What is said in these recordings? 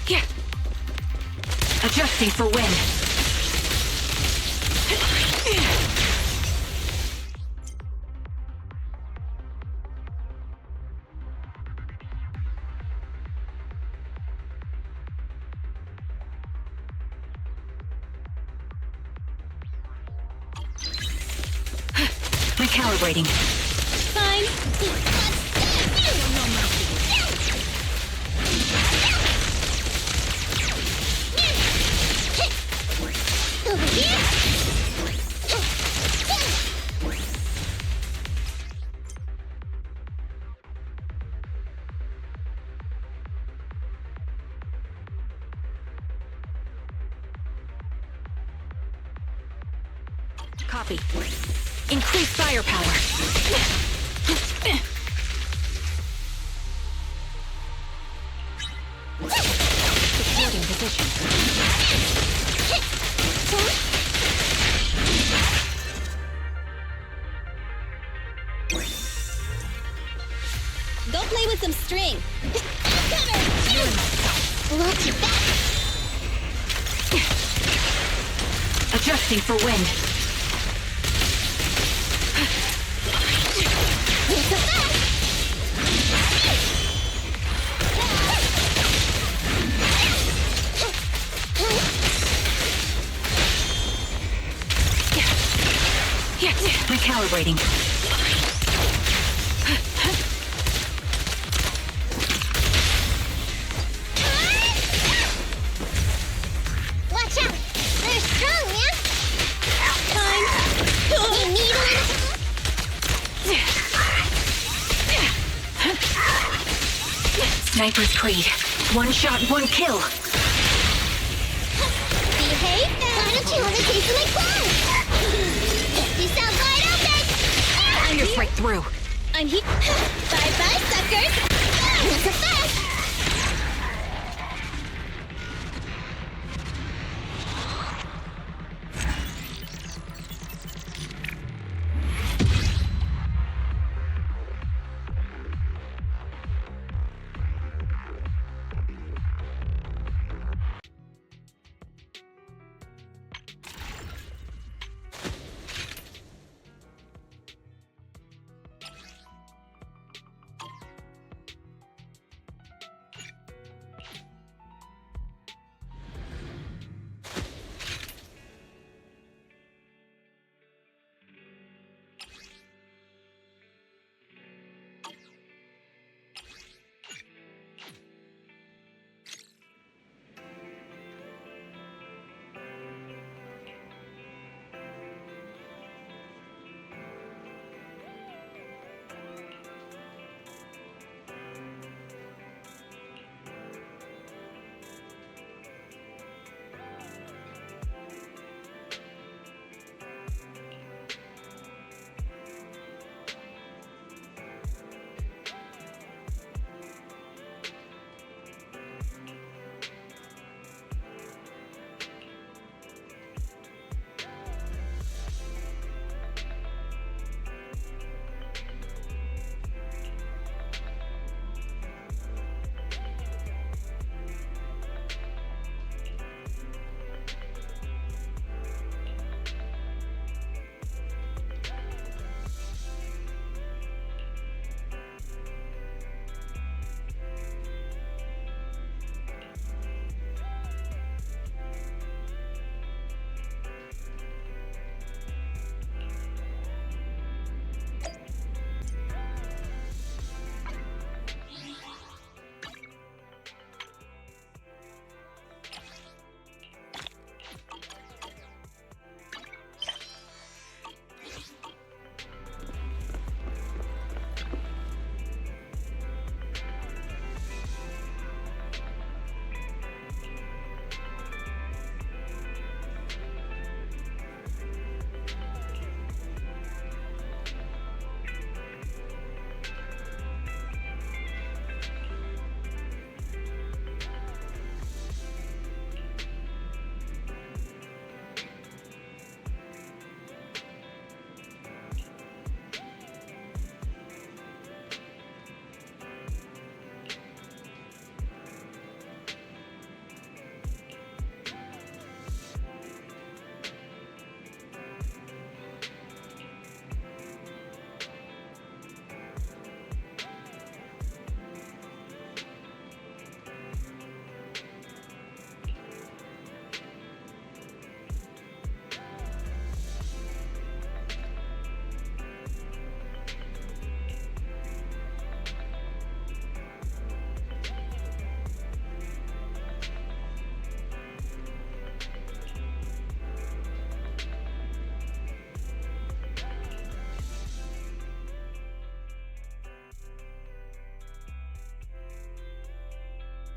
Yeah. Adjusting for wind. Recalibrating. Fine. Over here. Copy. Increase firepower. Supporting position. Go play with some string. Watch your back. Adjusting for wind. It's a fact. Recalibrating. Watch out! They're strong, yeah? Time! You need a little... Sniper's Creed. One shot, one kill. Behave now! Why don't you want a taste of my claws? Get yourself wide open! Pierce right through. I'm here. Bye-bye, suckers! That's a fact!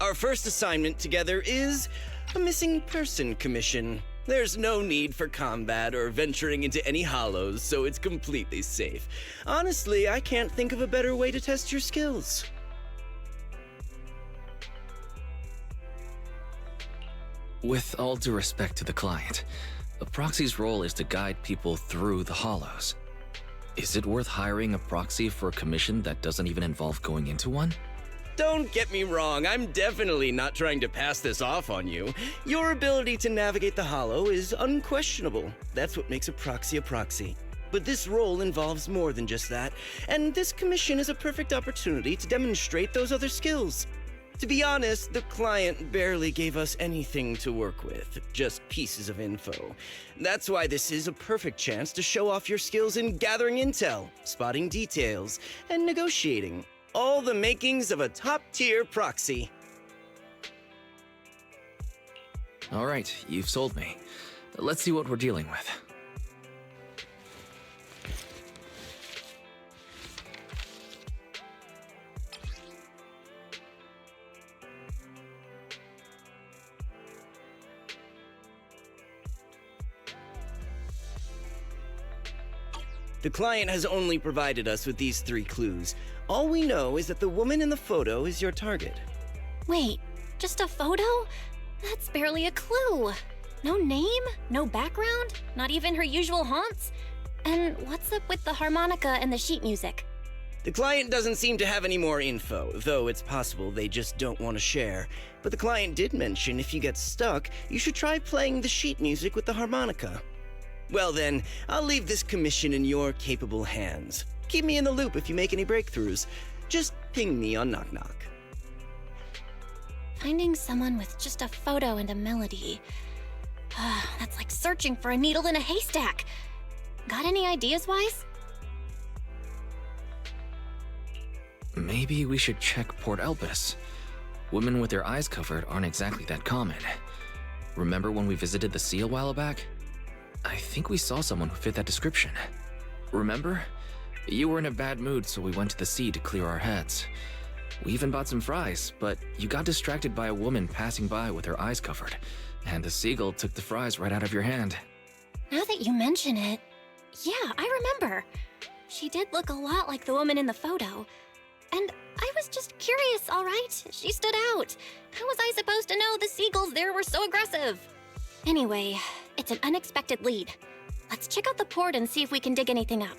Our first assignment together is a missing person commission. There's no need for combat or venturing into any hollows, so it's completely safe. Honestly, I can't think of a better way to test your skills. With all due respect to the client, a proxy's role is to guide people through the hollows. Is it worth hiring a proxy for a commission that doesn't even involve going into one? Don't get me wrong, I'm definitely not trying to pass this off on you. Your ability to navigate the hollow is unquestionable. That's what makes a proxy a proxy. But this role involves more than just that, and this commission is a perfect opportunity to demonstrate those other skills. To be honest, the client barely gave us anything to work with, just pieces of info. That's why this is a perfect chance to show off your skills in gathering intel, spotting details, and negotiating. All the makings of a top-tier proxy. All right, you've sold me. Let's see what we're dealing with. The client has only provided us with these 3 clues. All we know is that the woman in the photo is your target. Wait, just a photo? That's barely a clue. No name, no background, not even her usual haunts. And what's up with the harmonica and the sheet music? The client doesn't seem to have any more info, though it's possible they just don't want to share. But the client did mention if you get stuck, you should try playing the sheet music with the harmonica. Well then, I'll leave this commission in your capable hands. Keep me in the loop if you make any breakthroughs. Just ping me on Knock Knock. Finding someone with just a photo and a melody. That's like searching for a needle in a haystack. Got any ideas, Wise? Maybe we should check Port Elpis. Women with their eyes covered aren't exactly that common. Remember when we visited the sea a while back? I think we saw someone who fit that description. Remember? You were in a bad mood, so we went to the sea to clear our heads. We even bought some fries, but you got distracted by a woman passing by with her eyes covered, and the seagull took the fries right out of your hand. Now that you mention it, yeah, I remember. She did look a lot like the woman in the photo. And I was just curious, all right? She stood out. How was I supposed to know the seagulls there were so aggressive? Anyway, it's an unexpected lead. Let's check out the port and see if we can dig anything up.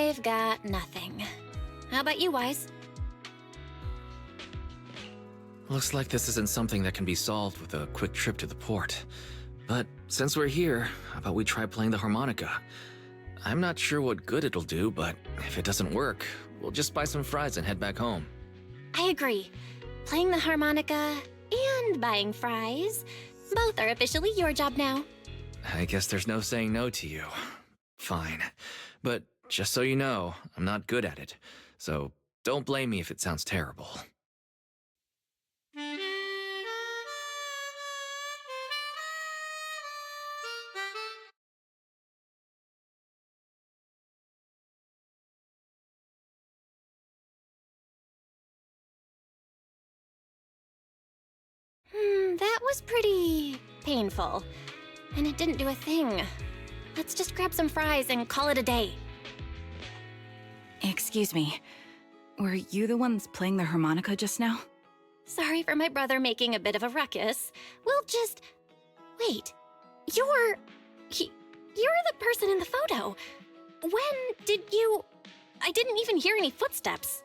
I've got nothing. How about you, Wise? Looks like this isn't something that can be solved with a quick trip to the port. But since we're here, how about we try playing the harmonica? I'm not sure what good it'll do, but if it doesn't work, we'll just buy some fries and head back home. I agree. Playing the harmonica and buying fries, both are officially your job now. I guess there's no saying no to you. Fine. But just so you know, I'm not good at it. So don't blame me if it sounds terrible. That was pretty painful. And it didn't do a thing. Let's just grab some fries and call it a day. Excuse me. Were you the ones playing the harmonica just now? Sorry for my brother making a bit of a ruckus. We'll just... Wait. You're the person in the photo. When did you... I didn't even hear any footsteps.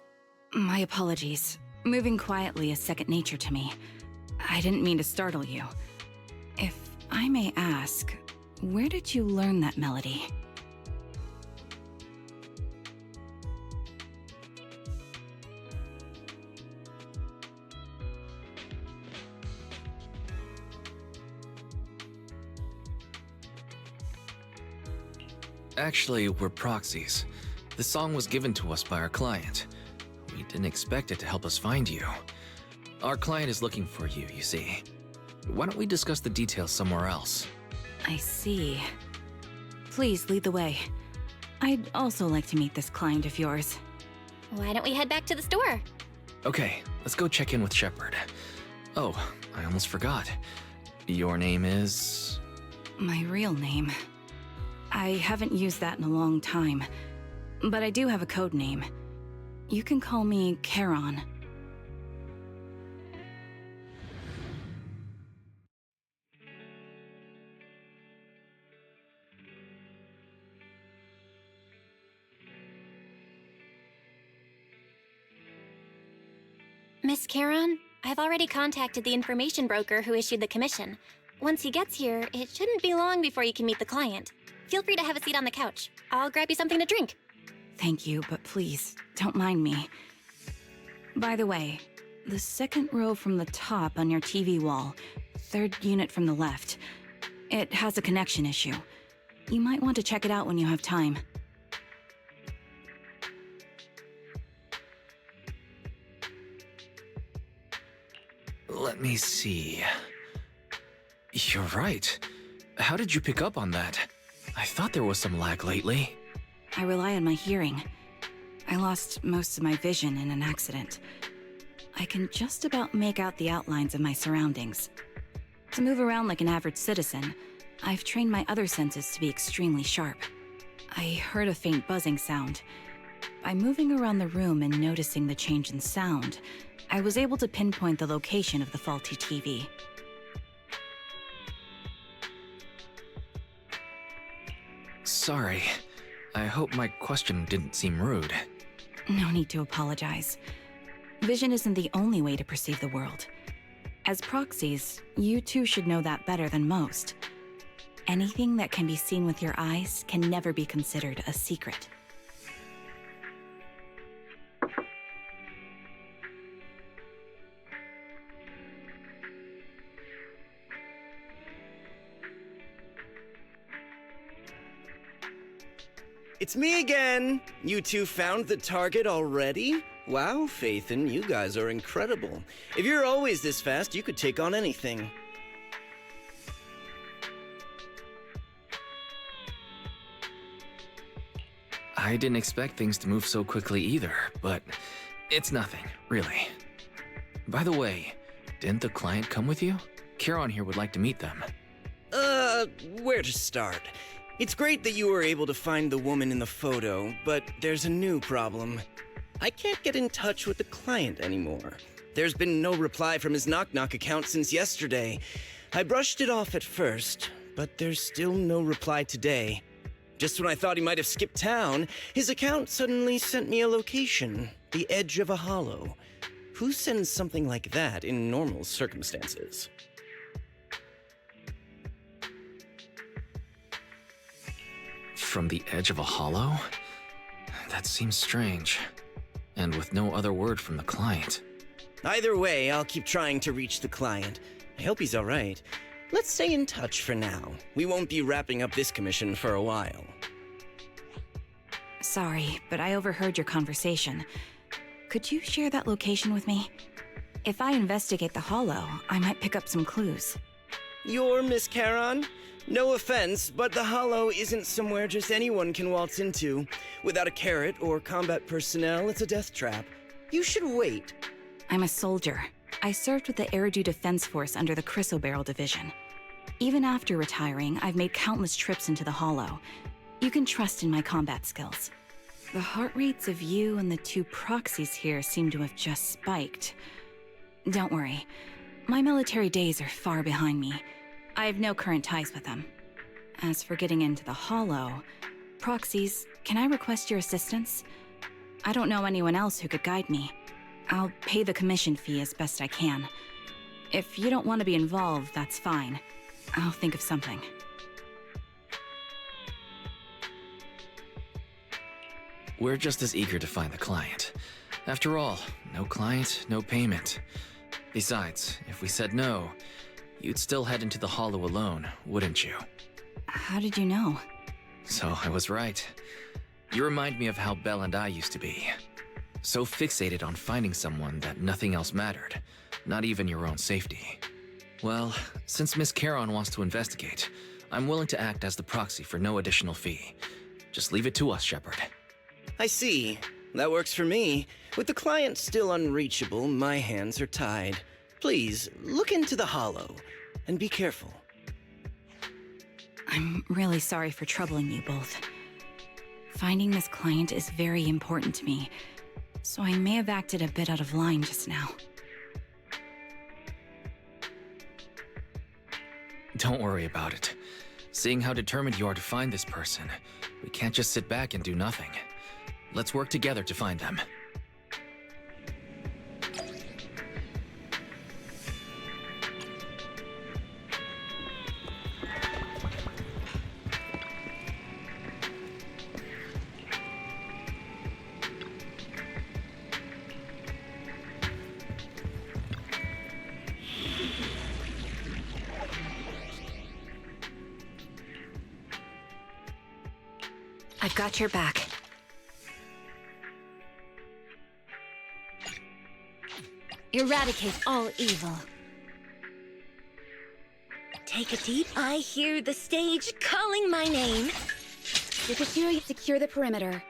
My apologies. Moving quietly is second nature to me. I didn't mean to startle you. If I may ask, where did you learn that melody? Actually, we're proxies. The song was given to us by our client. We didn't expect it to help us find you. Our client is looking for you, you see. Why don't we discuss the details somewhere else? I see. Please lead the way. I'd also like to meet this client of yours. Why don't we head back to the store? Okay, let's go check in with Shepard. Oh, I almost forgot. Your name is... My real name. I haven't used that in a long time, but I do have a code name. You can call me Charon. Miss Charon, I've already contacted the information broker who issued the commission. Once he gets here, it shouldn't be long before you can meet the client. Feel free to have a seat on the couch. I'll grab you something to drink. Thank you, but please, don't mind me. By the way, the second row from the top on your TV wall, third unit from the left, it has a connection issue. You might want to check it out when you have time. Let me see... You're right. How did you pick up on that? I thought there was some lag lately. I rely on my hearing. I lost most of my vision in an accident. I can just about make out the outlines of my surroundings. To move around like an average citizen, I've trained my other senses to be extremely sharp. I heard a faint buzzing sound. By moving around the room and noticing the change in sound, I was able to pinpoint the location of the faulty TV. Sorry. I hope my question didn't seem rude. No need to apologize. Vision isn't the only way to perceive the world. As proxies, you too should know that better than most. Anything that can be seen with your eyes can never be considered a secret. It's me again! You two found the target already? Wow, Phaethon, you guys are incredible. If you're always this fast, you could take on anything. I didn't expect things to move so quickly either, but it's nothing, really. By the way, didn't the client come with you? Charon here would like to meet them. Where to start? It's great that you were able to find the woman in the photo, but there's a new problem. I can't get in touch with the client anymore. There's been no reply from his Knock Knock account since yesterday. I brushed it off at first, but there's still no reply today. Just when I thought he might have skipped town, his account suddenly sent me a location, the edge of a hollow. Who sends something like that in normal circumstances? From the edge of a hollow? That seems strange. And with no other word from the client. Either way, I'll keep trying to reach the client. I hope he's alright. Let's stay in touch for now. We won't be wrapping up this commission for a while. Sorry, but I overheard your conversation. Could you share that location with me? If I investigate the hollow, I might pick up some clues. You're Miss Charon? No offense, but the hollow isn't somewhere just anyone can waltz into. Without a carrot or combat personnel, it's a death trap. You should wait. I'm a soldier. I served with the Eridu Defense Force under the Chrysoberyl Division. Even after retiring, I've made countless trips into the hollow. You can trust in my combat skills. The heart rates of you and the two proxies here seem to have just spiked. Don't worry. My military days are far behind me. I have no current ties with them. As for getting into the hollow, proxies, can I request your assistance? I don't know anyone else who could guide me. I'll pay the commission fee as best I can. If you don't want to be involved, that's fine. I'll think of something. We're just as eager to find the client. After all, no client, no payment. Besides, if we said no, you'd still head into the hollow alone, wouldn't you? How did you know? So I was right. You remind me of how Belle and I used to be. So fixated on finding someone that nothing else mattered, not even your own safety. Well, since Miss Charon wants to investigate, I'm willing to act as the proxy for no additional fee. Just leave it to us, Shepard. I see. That works for me. With the client still unreachable, my hands are tied. Please, look into the hollow, and be careful. I'm really sorry for troubling you both. Finding this client is very important to me, so I may have acted a bit out of line just now. Don't worry about it. Seeing how determined you are to find this person, we can't just sit back and do nothing. Let's work together to find them. I've got your back. Eradicate all evil. Take a deep. I hear the stage calling my name. Secure the perimeter.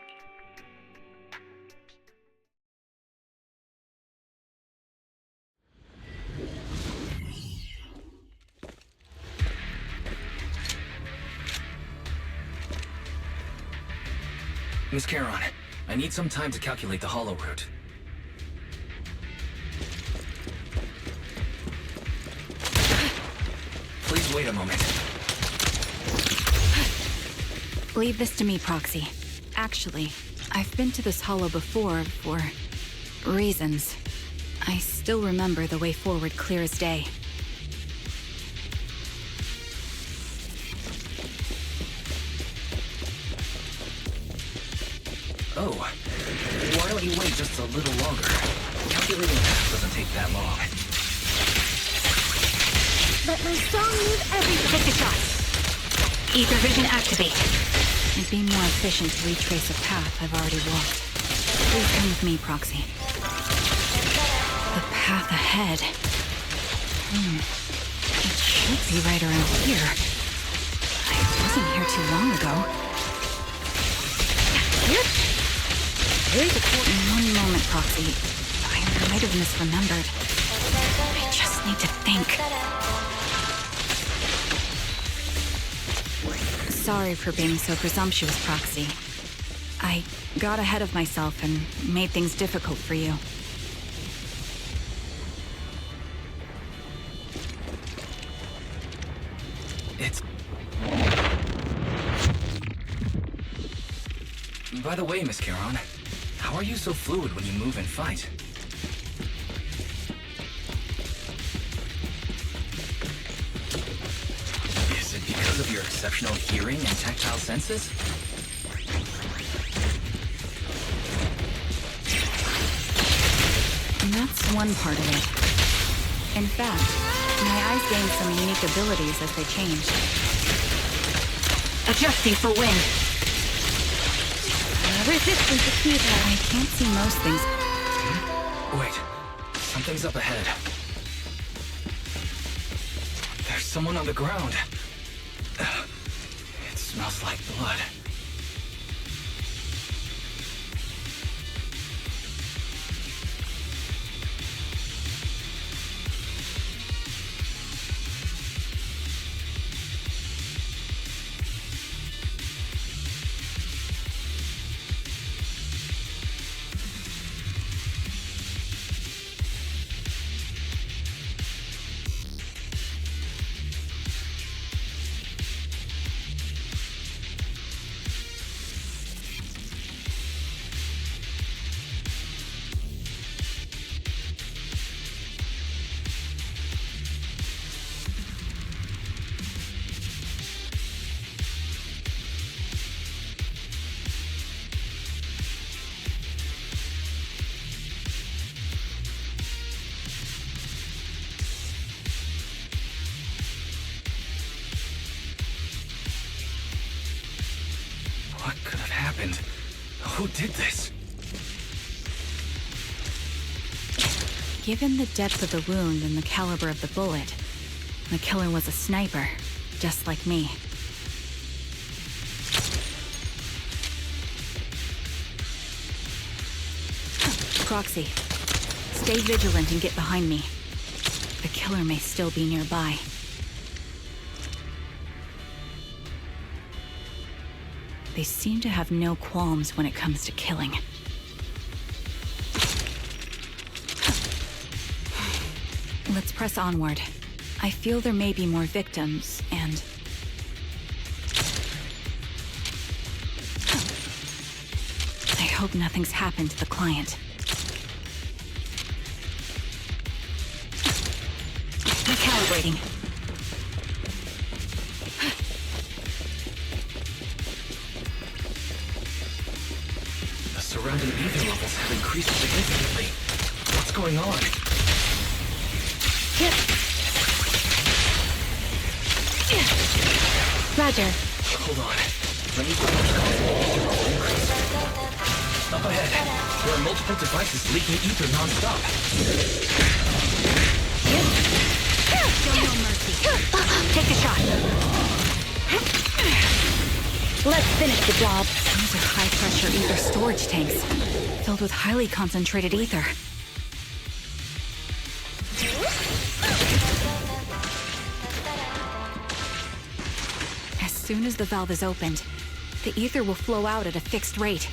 Miss Charon, I need some time to calculate the hollow route. Please wait a moment. Leave this to me, Proxy. Actually, I've been to this hollow before for reasons. I still remember the way forward clear as day. Oh, why don't you wait just a little longer? Calculating the path doesn't take that long. Let my song move everything. Take a shot. Ether vision activate. It'd be more efficient to retrace a path I've already walked. Please come with me, Proxy. The path ahead. It should be right around here. I wasn't here too long ago. Here? One moment, Proxy. I might have misremembered. I just need to think. Sorry for being so presumptuous, Proxy. I got ahead of myself and made things difficult for you. By the way, Miss Charon, how are you so fluid when you move and fight? Is it because of your exceptional hearing and tactile senses? That's one part of it. In fact, my eyes gain some unique abilities as they change. Adjusting for wind. Resistance is futile. I can't see most things. Wait, something's up ahead. There's someone on the ground. It smells like blood. What could have happened? Who did this? Given the depth of the wound and the caliber of the bullet, the killer was a sniper, just like me. Proxy, stay vigilant and get behind me. The killer may still be nearby. They seem to have no qualms when it comes to killing. Let's press onward. I feel there may be more victims, and... I hope nothing's happened to the client. Recalibrating. The surrounding ether levels have increased significantly. What's going on? Roger. Hold on. Let me find what's causing the ether level increase. Up ahead, there are multiple devices leaking ether non-stop. Show no mercy. Take a shot. Let's finish the job. These are high-pressure ether storage tanks, filled with highly concentrated ether. As soon as the valve is opened, the ether will flow out at a fixed rate.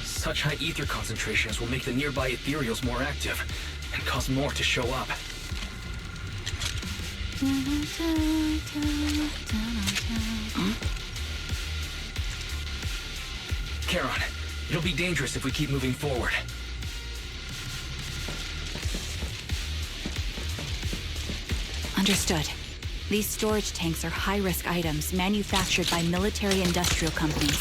Such high ether concentrations will make the nearby Ethereals more active, and cause more to show up. Charon, it'll be dangerous if we keep moving forward. Understood. These storage tanks are high-risk items manufactured by military-industrial companies.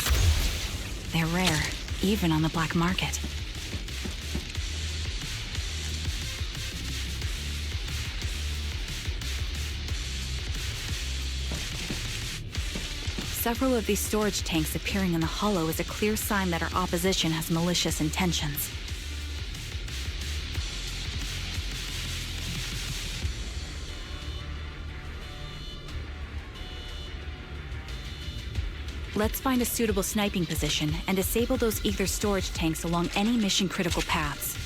They're rare, even on the black market. Several of these storage tanks appearing in the hollow is a clear sign that our opposition has malicious intentions. Let's find a suitable sniping position and disable those ether storage tanks along any mission-critical paths.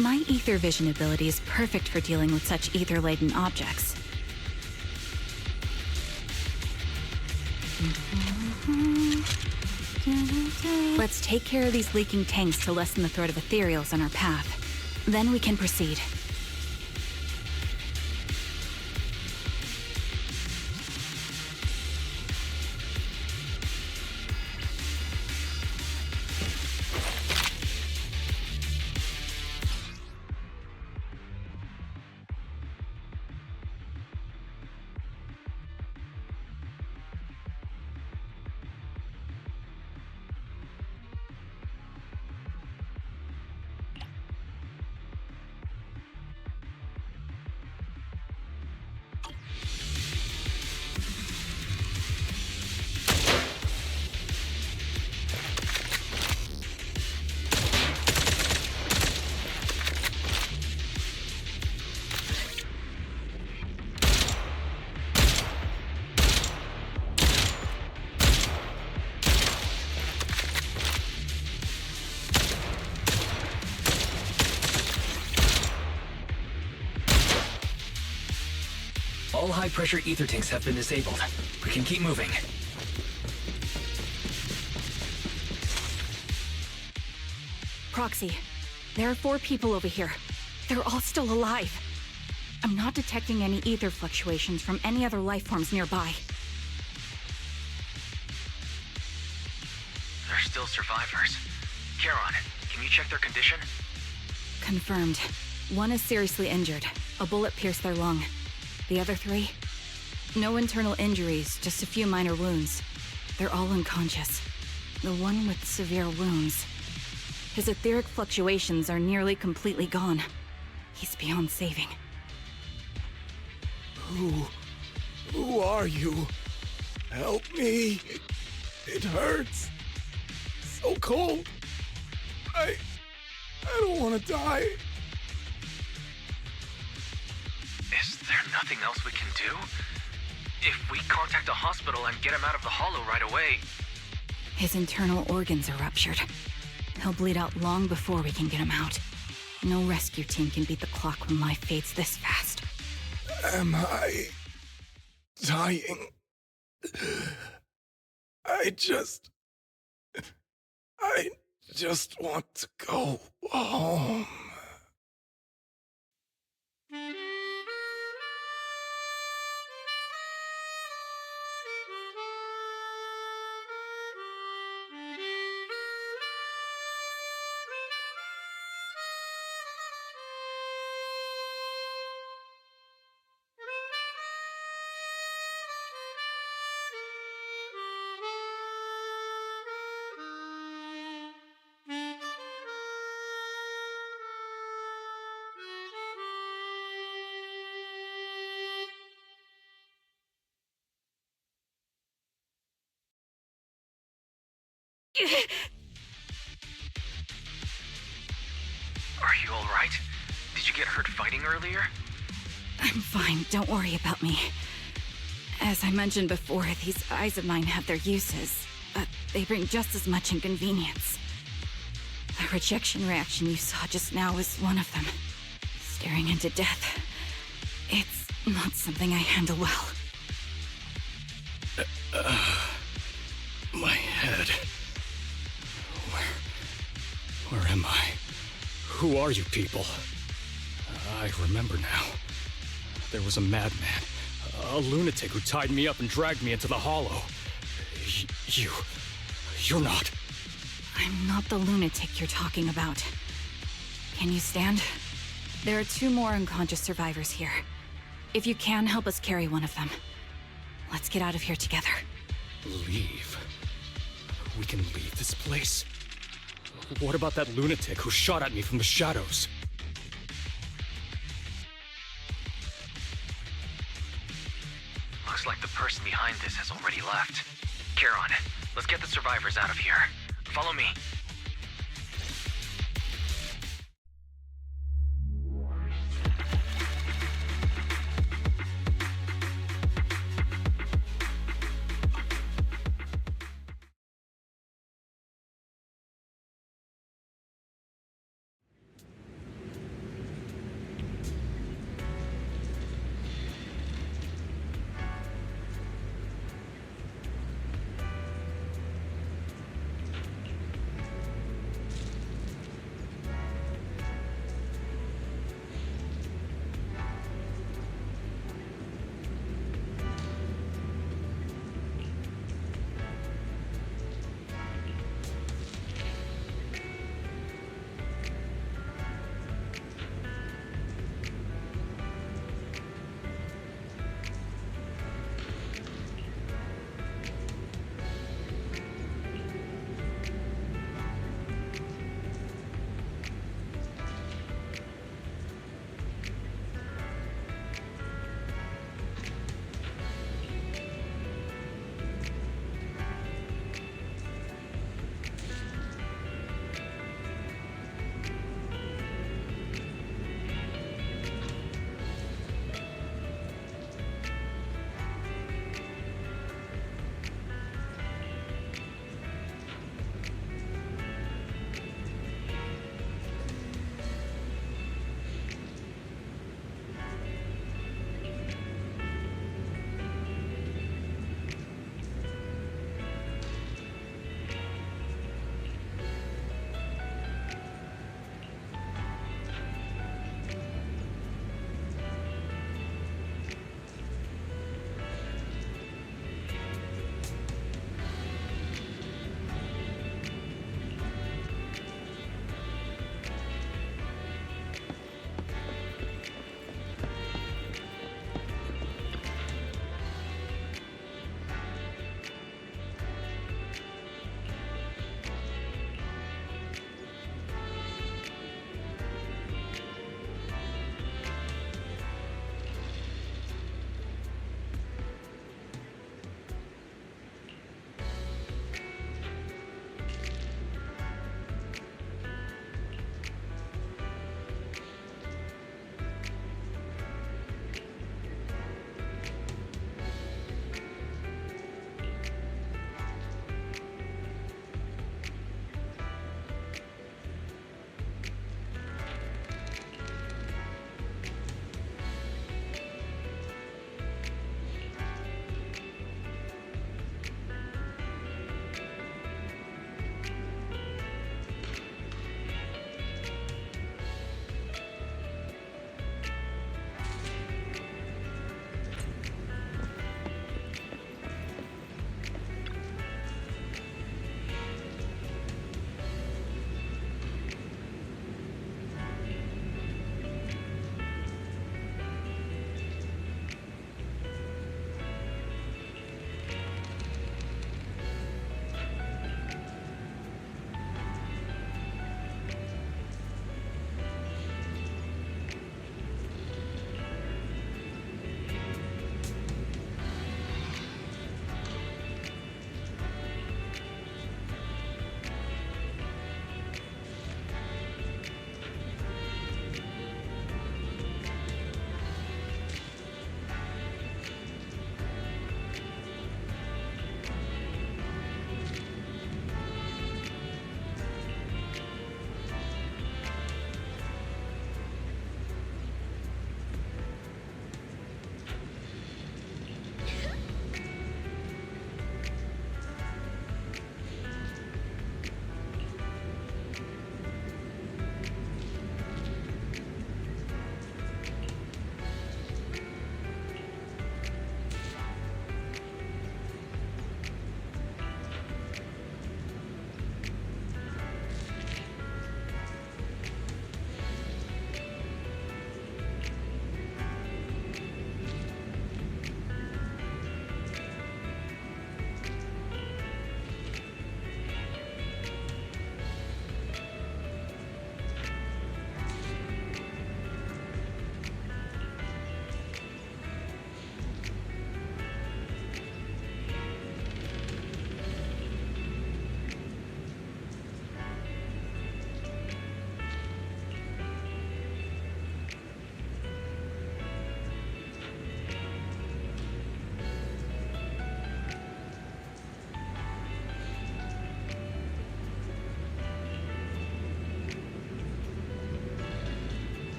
My ether vision ability is perfect for dealing with such ether-laden objects. Let's take care of these leaking tanks to lessen the threat of Ethereals on our path. Then we can proceed. All high-pressure ether tanks have been disabled. We can keep moving. Proxy, there are 4 people over here. They're all still alive. I'm not detecting any ether fluctuations from any other life forms nearby. They're still survivors. Charon, can you check their condition? Confirmed. 1 is seriously injured. A bullet pierced their lung. The other 3? No internal injuries, just a few minor wounds. They're all unconscious. The one with severe wounds. His etheric fluctuations are nearly completely gone. He's beyond saving. Who are you? Help me. It hurts. So cold. I don't want to die. Is there nothing else we can do? If we contact a hospital and get him out of the hollow right away... His internal organs are ruptured. He'll bleed out long before we can get him out. No rescue team can beat the clock when life fades this fast. Am I dying? I just want to go home. Are you alright? Did you get hurt fighting earlier? I'm fine, don't worry about me. As I mentioned before, these eyes of mine have their uses, but they bring just as much inconvenience. The rejection reaction you saw just now was one of them. Staring into death. It's not something I handle well. My head. Where am I? Who are you people? I remember now. There was a madman, a lunatic who tied me up and dragged me into the hollow. You're not. I'm not the lunatic you're talking about. Can you stand? There are 2 more unconscious survivors here. If you can, help us carry one of them. Let's get out of here together. Leave? We can leave this place? What about that lunatic who shot at me from the shadows? Looks like the person behind this has already left. Charon, let's get the survivors out of here. Follow me.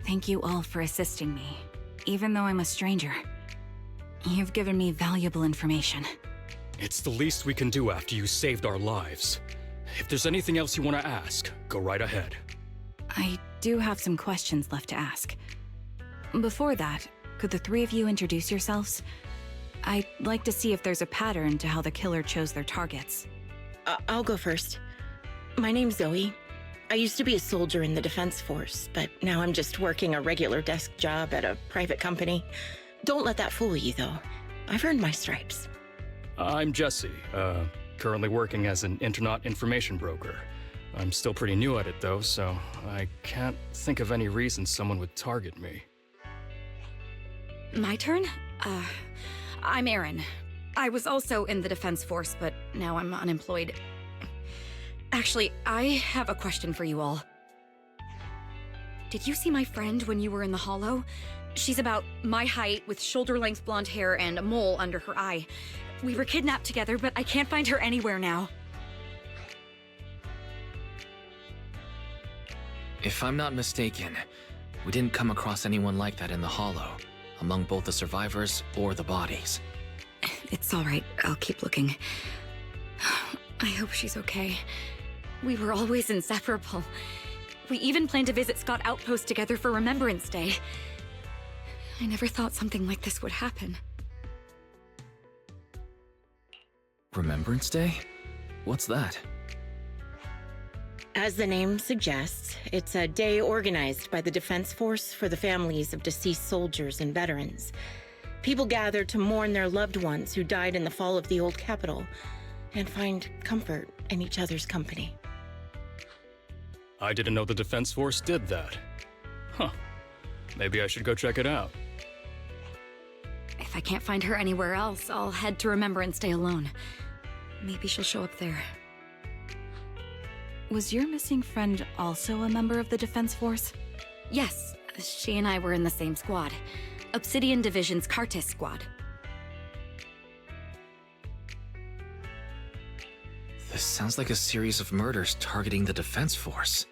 Thank you all for assisting me, even though I'm a stranger. You've given me valuable information. It's the least we can do after you saved our lives. If there's anything else you want to ask, go right ahead. I do have some questions left to ask. Before that, could the three of you introduce yourselves? I'd like to see if there's a pattern to how the killer chose their targets. I'll go first. My name's Zoe. I used to be a soldier in the defense force, but now I'm just working a regular desk job at a private company. Don't let that fool you, though. I've earned my stripes. I'm Jesse, currently working as an internet information broker. I'm still pretty new at it, though, so I can't think of any reason someone would target me. My turn? I'm Erin. I was also in the defense force, but now I'm unemployed. Actually, I have a question for you all. Did you see my friend when you were in the Hollow? She's about my height, with shoulder-length blonde hair and a mole under her eye. We were kidnapped together, but I can't find her anywhere now. If I'm not mistaken, we didn't come across anyone like that in the Hollow, among both the survivors or the bodies. It's all right. I'll keep looking. I hope she's okay. We were always inseparable. We even planned to visit Scott Outpost together for Remembrance Day. I never thought something like this would happen. Remembrance Day? What's that? As the name suggests, it's a day organized by the Defense Force for the families of deceased soldiers and veterans. People gather to mourn their loved ones who died in the fall of the old capital and find comfort in each other's company. I didn't know the Defense Force did that. Huh. Maybe I should go check it out. If I can't find her anywhere else, I'll head to Remembrance Day alone. Maybe she'll show up there. Was your missing friend also a member of the Defense Force? Yes, she and I were in the same squad. Obsidian Division's Cartis squad. This sounds like a series of murders targeting the Defense Force.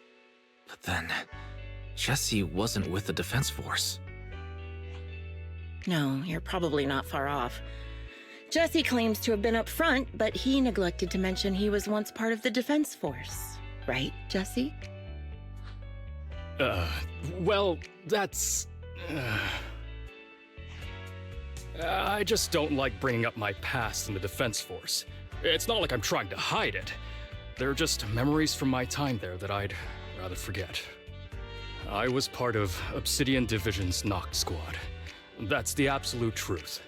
But then, Jesse wasn't with the Defense Force. No, you're probably not far off. Jesse claims to have been up front, but he neglected to mention he was once part of the Defense Force. Right, Jesse? Well, that's... I just don't like bringing up my past in the Defense Force. It's not like I'm trying to hide it. They're just memories from my time there that I'd rather forget. I was part of Obsidian Division's Noct Squad. That's the absolute truth.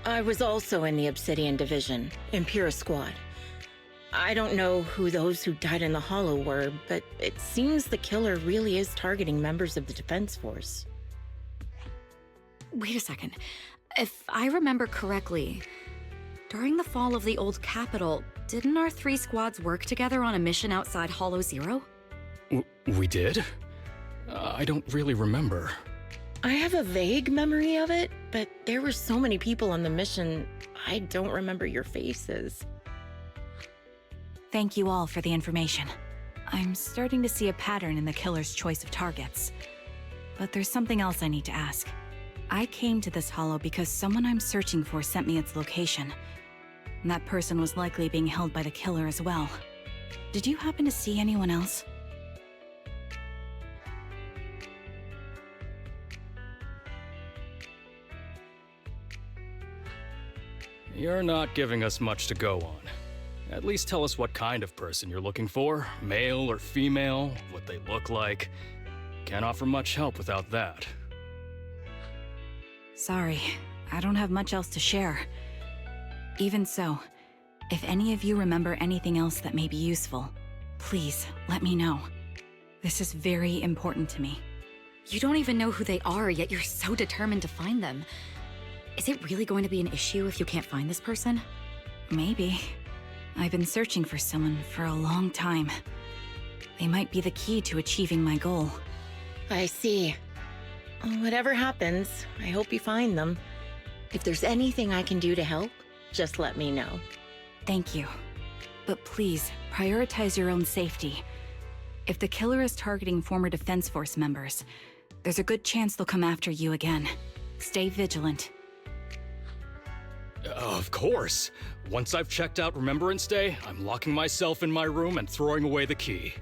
I was also in the Obsidian Division, Impera Squad. I don't know who those who died in the Hollow were, but it seems the killer really is targeting members of the Defense Force. Wait a second. If I remember correctly, during the fall of the old capital, didn't our three squads work together on a mission outside Hollow Zero? We did? I don't really remember. I have a vague memory of it, but there were so many people on the mission, I don't remember your faces. Thank you all for the information. I'm starting to see a pattern in the killer's choice of targets. But there's something else I need to ask. I came to this hollow because someone I'm searching for sent me its location. And that person was likely being held by the killer as well. Did you happen to see anyone else? You're not giving us much to go on. At least tell us what kind of person you're looking for, male or female, what they look like. Can't offer much help without that. Sorry, I don't have much else to share. Even so, if any of you remember anything else that may be useful, please let me know. This is very important to me. You don't even know who they are, yet you're so determined to find them. Is it really going to be an issue if you can't find this person? Maybe. I've been searching for someone for a long time. They might be the key to achieving my goal. I see. Whatever happens, I hope you find them. If there's anything I can do to help, just let me know. Thank you. But please, prioritize your own safety. If the killer is targeting former Defense Force members, There's a good chance they'll come after you again. Stay vigilant. Of course. Once I've checked out Remembrance Day, I'm locking myself in my room and throwing away the key.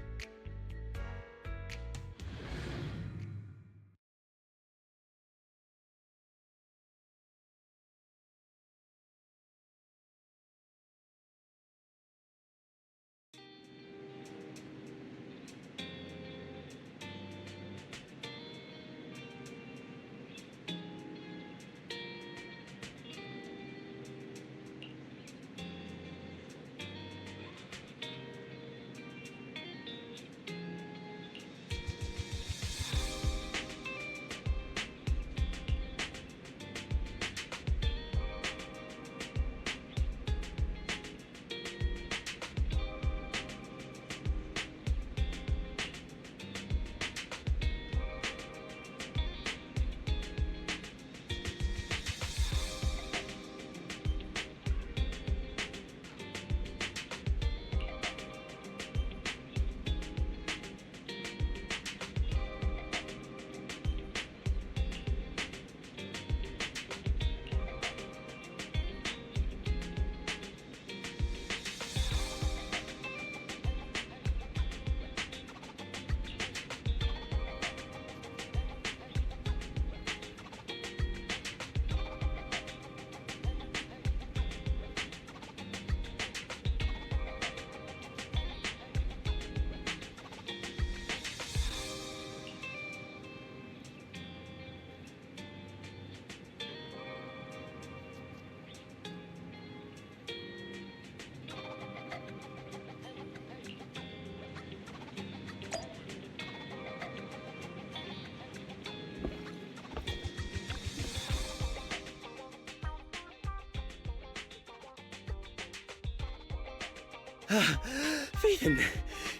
Phaethon,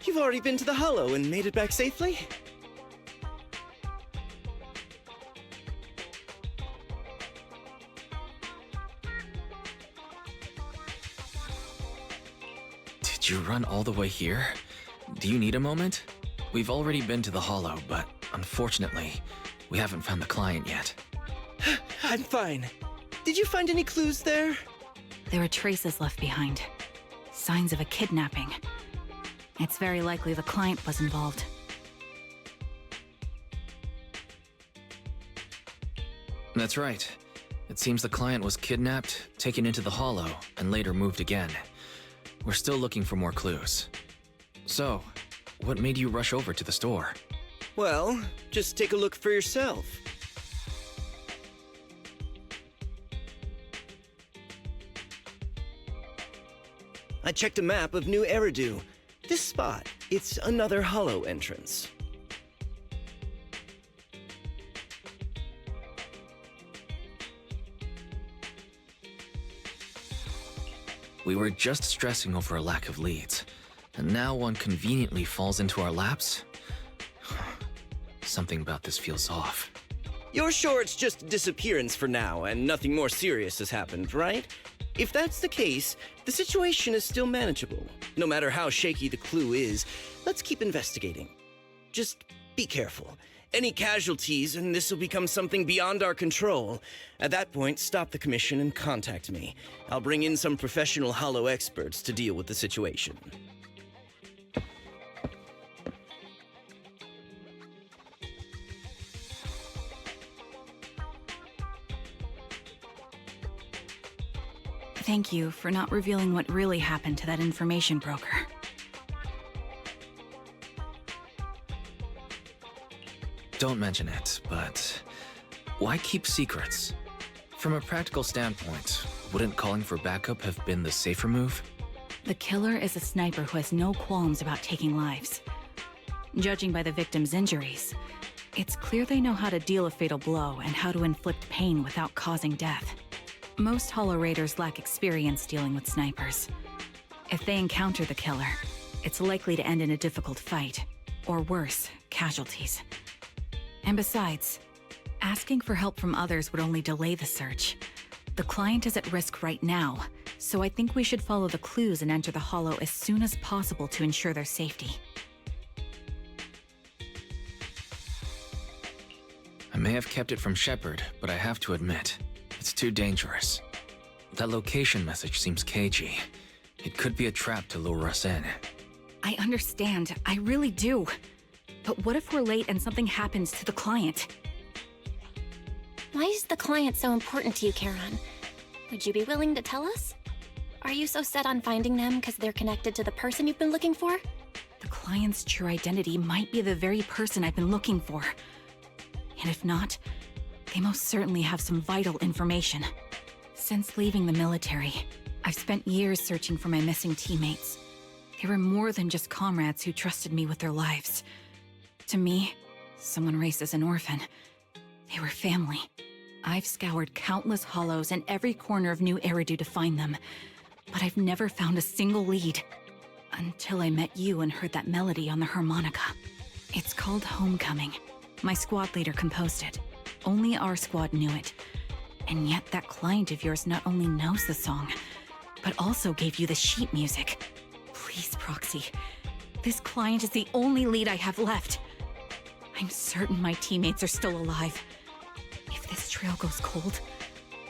you've already been to the Hollow and made it back safely? Did you run all the way here? Do you need a moment? We've already been to the Hollow, but unfortunately, we haven't found the client yet. I'm fine. Did you find any clues there? There are traces left behind. Signs of a kidnapping. It's very likely the client was involved. That's right. It seems the client was kidnapped, taken into the Hollow, and later moved again. We're still looking for more clues. So, what made you rush over to the store? Well, just take a look for yourself. I checked a map of New Eridu. This spot, it's another Hollow entrance. We were just stressing over a lack of leads, and now one conveniently falls into our laps? Something about this feels off. You're sure it's just a disappearance for now and nothing more serious has happened, right? If that's the case, the situation is still manageable. No matter how shaky the clue is, let's keep investigating. Just be careful. Any casualties and this will become something beyond our control. At that point, stop the commission and contact me. I'll bring in some professional Hollow experts to deal with the situation. Thank you for not revealing what really happened to that information broker. Don't mention it, but why keep secrets? From a practical standpoint, wouldn't calling for backup have been the safer move? The killer is a sniper who has no qualms about taking lives. Judging by the victim's injuries, it's clear they know how to deal a fatal blow and how to inflict pain without causing death. Most Hollow Raiders lack experience dealing with snipers. If they encounter the killer, it's likely to end in a difficult fight, or worse, casualties. And besides, asking for help from others would only delay the search. The client is at risk right now, so I think we should follow the clues and enter the Hollow as soon as possible to ensure their safety. I may have kept it from Shepard, but I have to admit, it's too dangerous. That location message seems cagey. It could be a trap to lure us in. I understand, I really do. But what if we're late and something happens to the client? Why is the client so important to you, Charon? Would you be willing to tell us? Are you so set on finding them because they're connected to the person you've been looking for? The client's true identity might be the very person I've been looking for. And if not, they most certainly have some vital information. Since leaving the military, I've spent years searching for my missing teammates. They were more than just comrades who trusted me with their lives. To me, someone raised as an orphan, they were family. I've scoured countless hollows and every corner of New Eridu to find them, but I've never found a single lead. Until I met you and heard that melody on the harmonica. It's called Homecoming. My squad leader composed it. Only our squad knew it. And yet that client of yours not only knows the song, but also gave you the sheet music. Please, Proxy. This client is the only lead I have left. I'm certain my teammates are still alive. If this trail goes cold,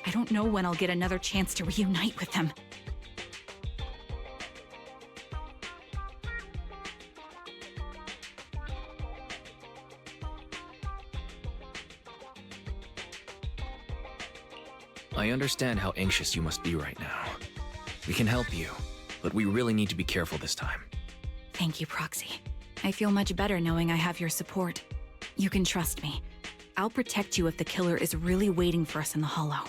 I don't know when I'll get another chance to reunite with them. I understand how anxious you must be right now. We can help you, but we really need to be careful this time. Thank you, Proxy. I feel much better knowing I have your support. You can trust me. I'll protect you if the killer is really waiting for us in the Hollow.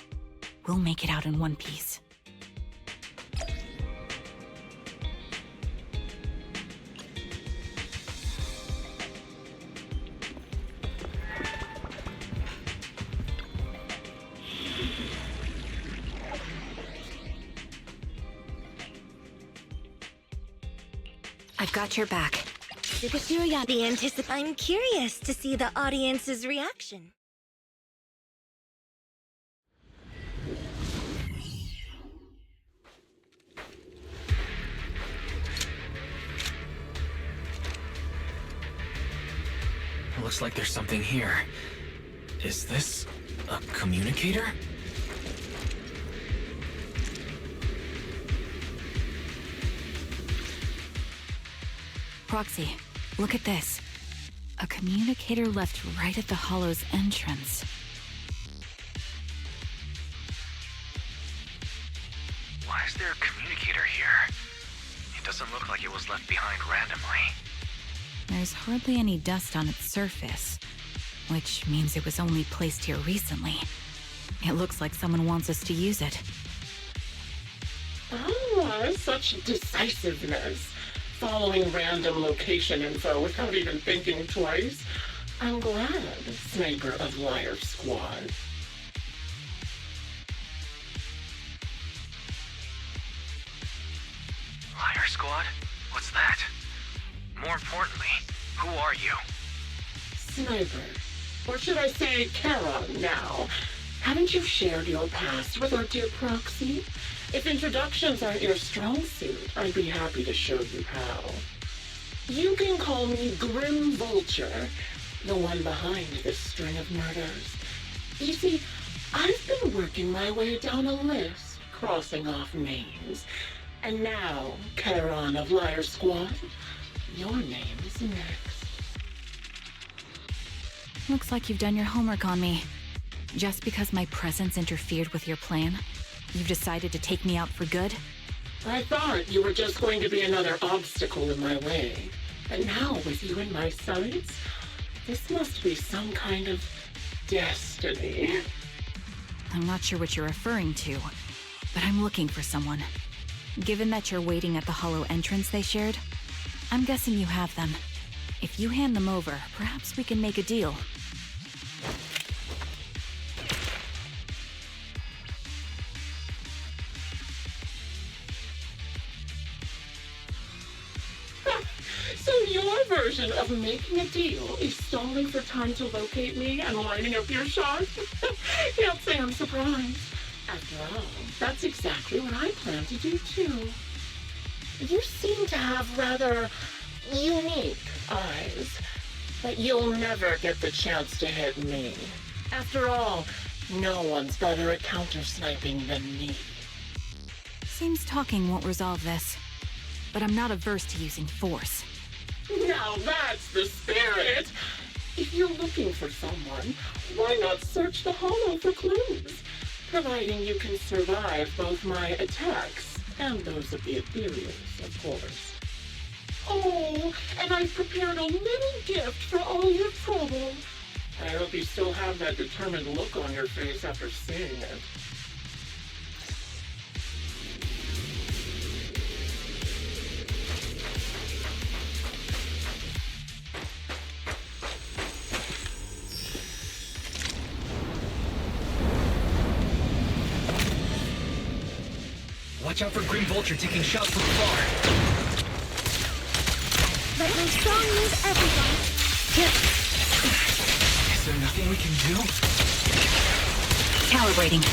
We'll make it out in one piece. I've got your back. I'm curious to see the audience's reaction. Looks like there's something here. Is this a communicator? Proxy, look at this. A communicator left right at the Hollow's entrance. Why is there a communicator here? It doesn't look like it was left behind randomly. There's hardly any dust on its surface, which means it was only placed here recently. It looks like someone wants us to use it. Ah, such decisiveness. Following random location info without even thinking twice. I'm glad, Sniper of Liar Squad. Liar Squad? What's that? More importantly, who are you? Sniper. Or should I say Charon now? Haven't you shared your past with our dear Proxy? If introductions aren't your strong suit, I'd be happy to show you how. You can call me Grim Vulture, the one behind this string of murders. You see, I've been working my way down a list, crossing off names. And now, Charon of Liar Squad, your name is next. Looks like you've done your homework on me. Just because my presence interfered with your plan, you've decided to take me out for good? I thought you were just going to be another obstacle in my way. And now, with you in my sights, this must be some kind of destiny. I'm not sure what you're referring to, but I'm looking for someone. Given that you're waiting at the Hollow entrance they shared, I'm guessing you have them. If you hand them over, perhaps we can make a deal. So your version of making a deal is stalling for time to locate me and lining up your shot? Can't say I'm surprised. After all, that's exactly what I plan to do too. You seem to have rather unique eyes, but you'll never get the chance to hit me. After all, no one's better at counter-sniping than me. Seems talking won't resolve this, but I'm not averse to using force. Now that's the spirit! If you're looking for someone, why not search the hollow for clues? Providing you can survive both my attacks and those of the Ethereals, of course. Oh, and I've prepared a little gift for all your trouble. I hope you still have that determined look on your face after seeing it. Watch out for Green Vulture taking shots from far. But my song needs everyone. Is there nothing we can do? Calibrating.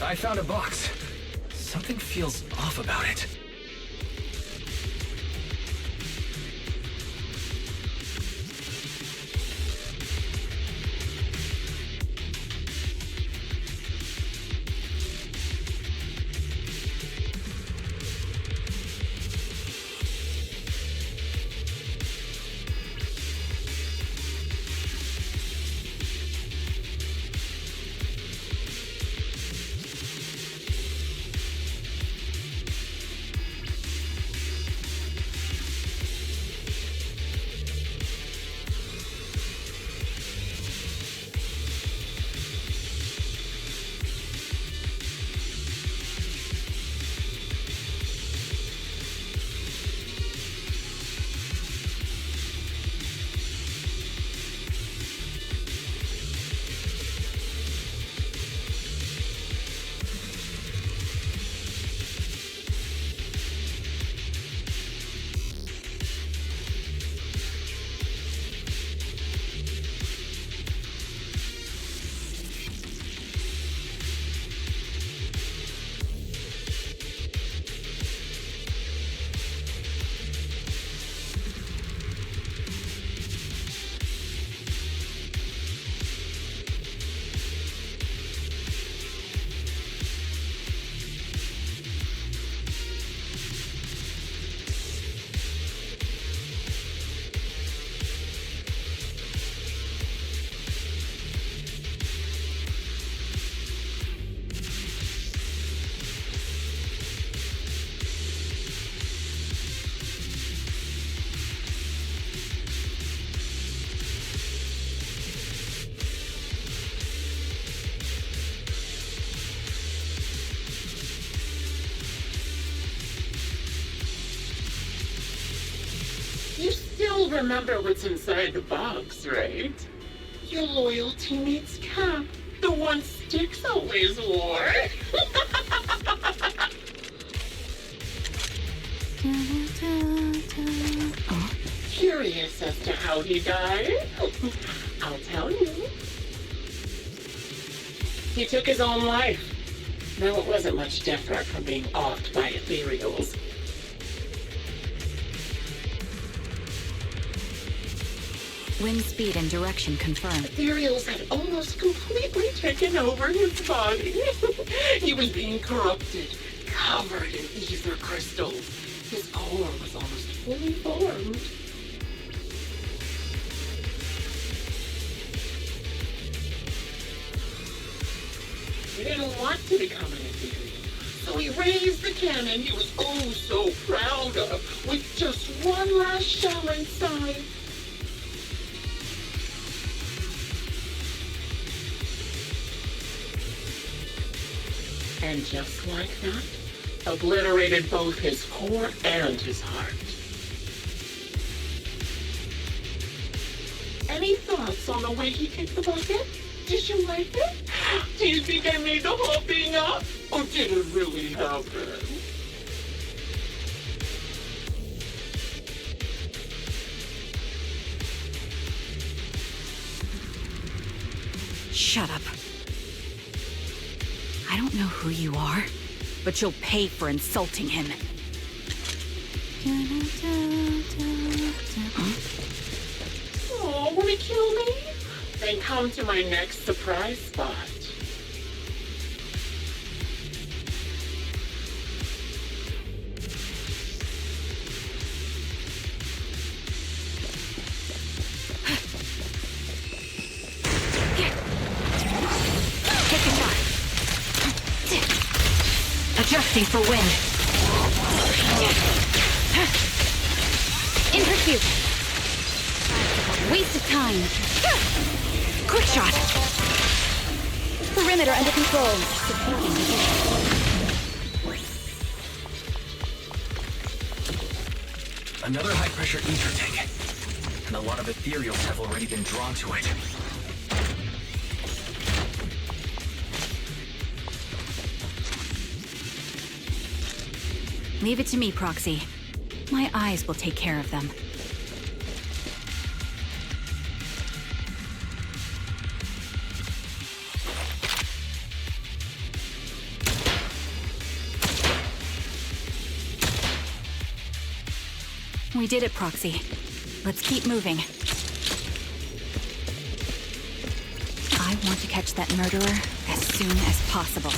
I found a box. Something feels off about it. You still remember what's inside the box, right? Your loyal teammate's cap, the one Styx always wore. Curious as to how he died? I'll tell you. He took his own life. Now it wasn't much different from being offed by Ethereals. Wind speed and direction confirmed. Ethereals had almost completely taken over his body. He was being corrupted, covered in ether crystals. His core was almost fully formed. He didn't want to become an Ethereal, so he raised the cannon he was oh so proud of with just one last shell inside. And just like that, obliterated both his core and his heart. Any thoughts on the way he kicked the bucket? Did you like it? Do you think I made the whole thing up? Or did it really happen? Shut Shut up. I don't know who you are, but you'll pay for insulting him. Oh, wanna kill me? Then come to my next surprise spot. Take a shot. Adjusting for wind. In pursuit. Waste of time. Quick shot. Perimeter under control. Securing position. Another high-pressure ether tank. And a lot of Ethereals have already been drawn to it. Leave it to me, Proxy. My eyes will take care of them. We did it, Proxy. Let's keep moving. I want to catch that murderer as soon as possible.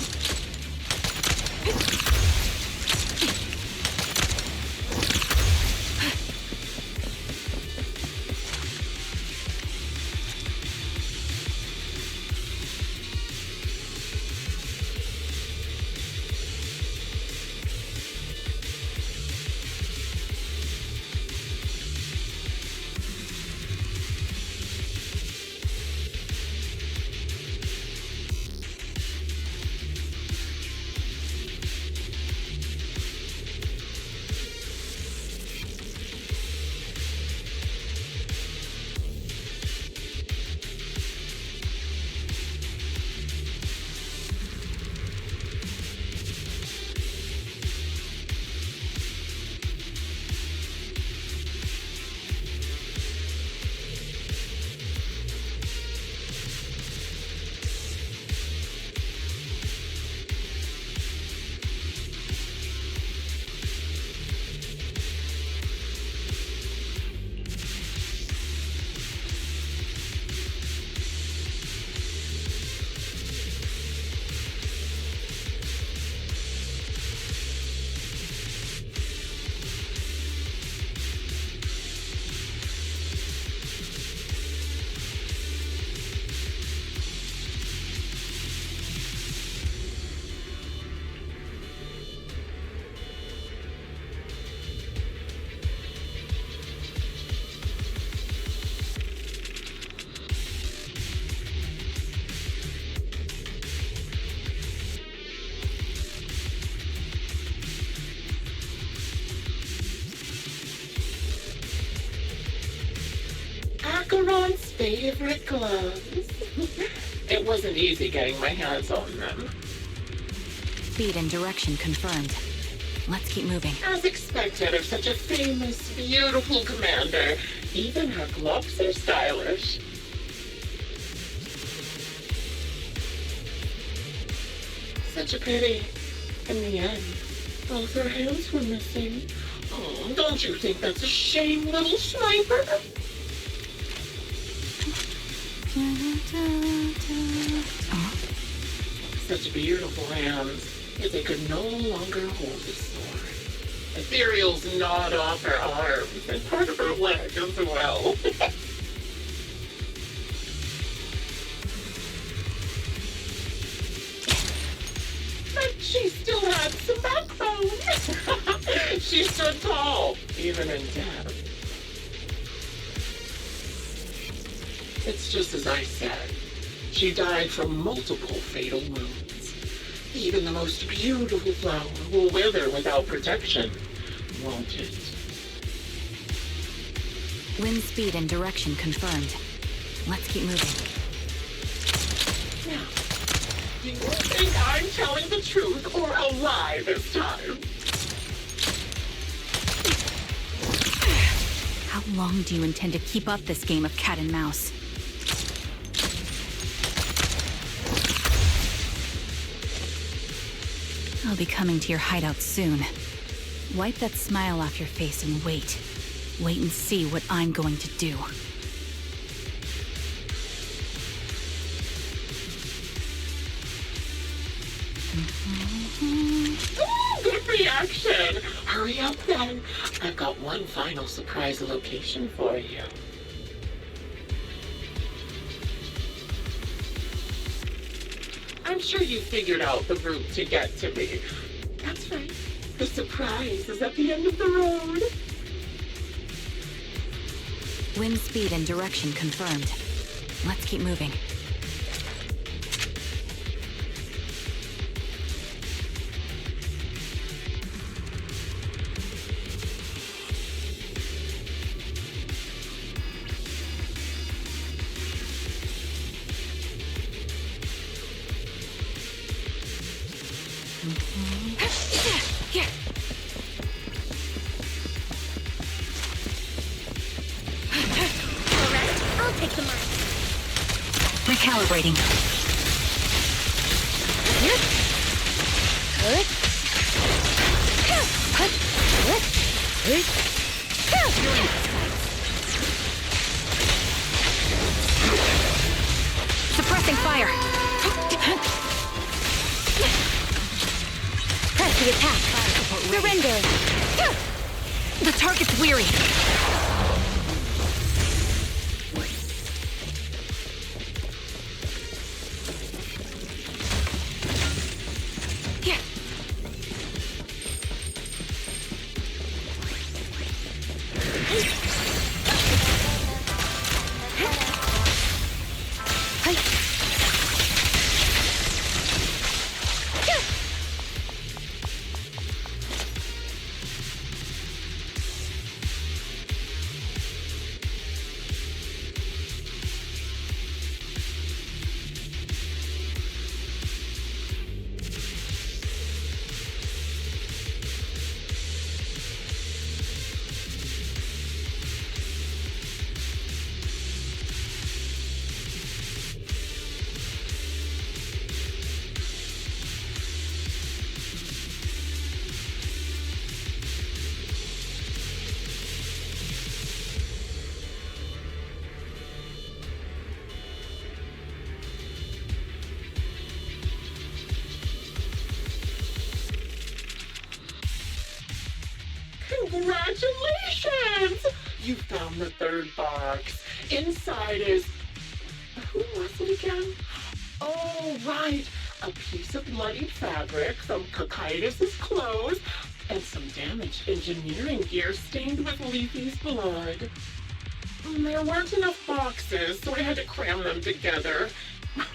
Acheron's favorite gloves. It wasn't easy getting my hands on them. Speed and direction confirmed. Let's keep moving. As expected of such a famous, beautiful commander, even her gloves are stylish. Such a pity. In the end, both her hands were missing. Oh, don't you think that's a shame, little sniper? Such beautiful hands, yet they could no longer hold the sword. Ethereals gnawed off her arms and part of her leg as well. But she still had some backbone. She stood tall, even in death. It's just as I said. She died from multiple fatal wounds. Even the most beautiful flower will wither without protection, won't it? Wind speed and direction confirmed. Let's keep moving. Now, do you think I'm telling the truth or a lie this time? How long do you intend to keep up this game of cat and mouse? I'll be coming to your hideout soon. Wipe that smile off your face and wait. Wait and see what I'm going to do. Ooh, good reaction! Hurry up then. I've got one final surprise location for you. I'm sure you figured out the route to get to me. That's right. The surprise is at the end of the road. Wind speed and direction confirmed. Let's keep moving. Here. I'll take the mark. Recalibrating. Suppressing fire. Press the attack. Surrender. The target's weary. Congratulations! You found the third box. Inside is... Who was it again? Oh, right. A piece of bloodied fabric from Cocytus's clothes and some damaged engineering gear stained with Leafy's blood. There weren't enough boxes, so I had to cram them together.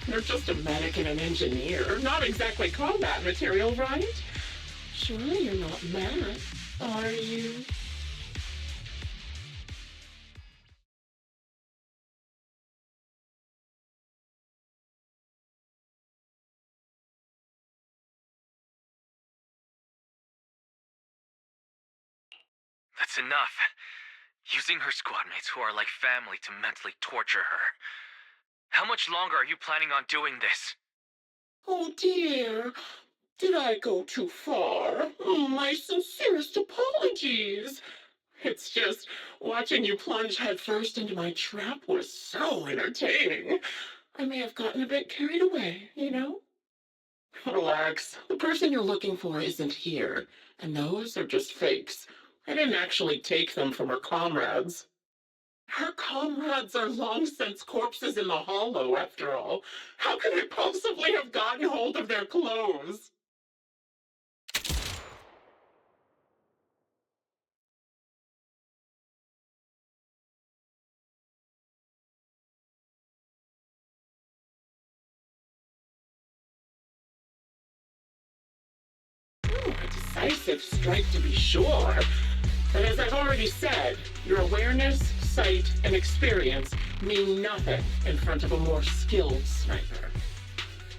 They're just a medic and an engineer, not exactly combat material, right? Surely you're not mad, are you? That's enough. Using her squadmates who are like family to mentally torture her. How much longer are you planning on doing this? Oh dear, did I go too far? My sincerest apologies. It's just, watching you plunge headfirst into my trap was so entertaining. I may have gotten a bit carried away, you know? Relax, the person you're looking for isn't here, and those are just fakes. I didn't actually take them from her comrades. Her comrades are long since corpses in the hollow, after all. How could I possibly have gotten hold of their clothes? A decisive strike to be sure. But as I've already said, your awareness, sight, and experience mean nothing in front of a more skilled sniper.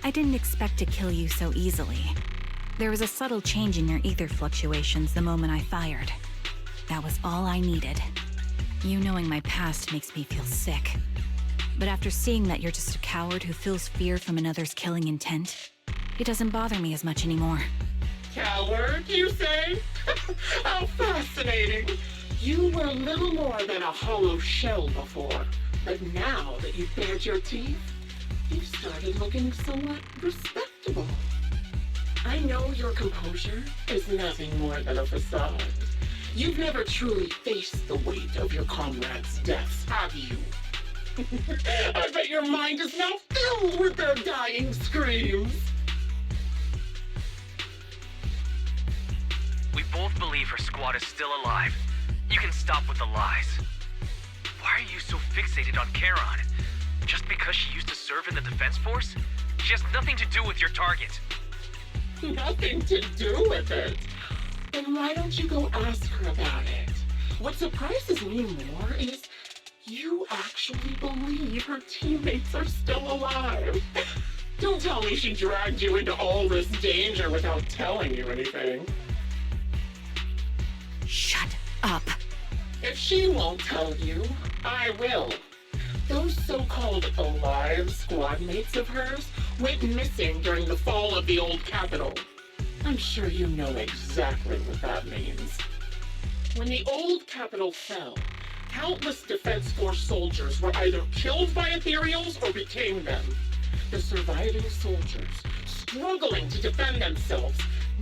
I didn't expect to kill you so easily. There was a subtle change in your ether fluctuations the moment I fired. That was all I needed. You knowing my past makes me feel sick. But after seeing that you're just a coward who feels fear from another's killing intent, it doesn't bother me as much anymore. Coward, you say? How fascinating. You were little more than a hollow shell before, but now that you've bared your teeth, you've started looking somewhat respectable. I know your composure is nothing more than a facade. You've never truly faced the weight of your comrades' deaths, have you? I bet your mind is now filled with their dying screams. We both believe her squad is still alive. You can stop with the lies. Why are you so fixated on Charon? Just because she used to serve in the defense force? She has nothing to do with your target. Nothing to do with it. Then why don't you go ask her about it? What surprises me more is you actually believe her teammates are still alive. Don't tell me she dragged you into all this danger without telling you anything. Shut up. If she won't tell you, I will. Those so-called alive squad mates of hers went missing during the fall of the old capital. I'm sure you know exactly what that means. When the old capital fell, countless Defense Force soldiers were either killed by Ethereals or became them. The surviving soldiers, struggling to defend themselves,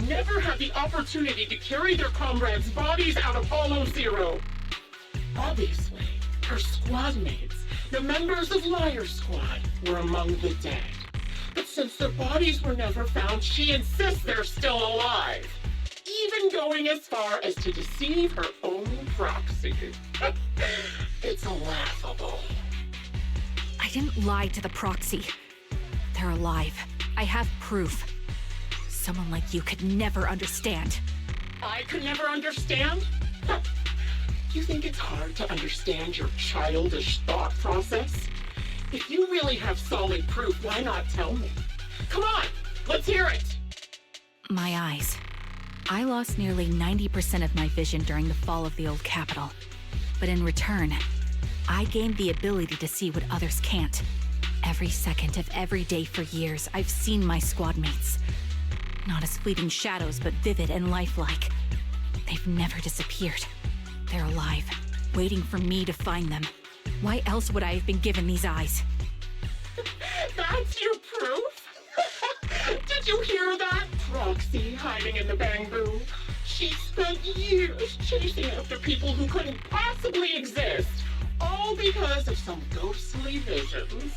never had the opportunity to carry their comrades' bodies out of Hollow Zero. Obviously, her squad mates, the members of Liar Squad, were among the dead. But since their bodies were never found, she insists they're still alive, even going as far as to deceive her own proxy. It's laughable. I didn't lie to the proxy. They're alive. I have proof. Someone like you could never understand. I could never understand? You think it's hard to understand your childish thought process? If you really have solid proof, why not tell me? Come on, let's hear it! My eyes. I lost nearly 90% of my vision during the fall of the old capital. But in return, I gained the ability to see what others can't. Every second of every day for years, I've seen my squad mates. Not as fleeting shadows, but vivid and lifelike. They've never disappeared. They're alive, waiting for me to find them. Why else would I have been given these eyes? That's your proof? Did you hear that? Proxy hiding in the bamboo. She spent years chasing after people who couldn't possibly exist, all because of some ghostly visions.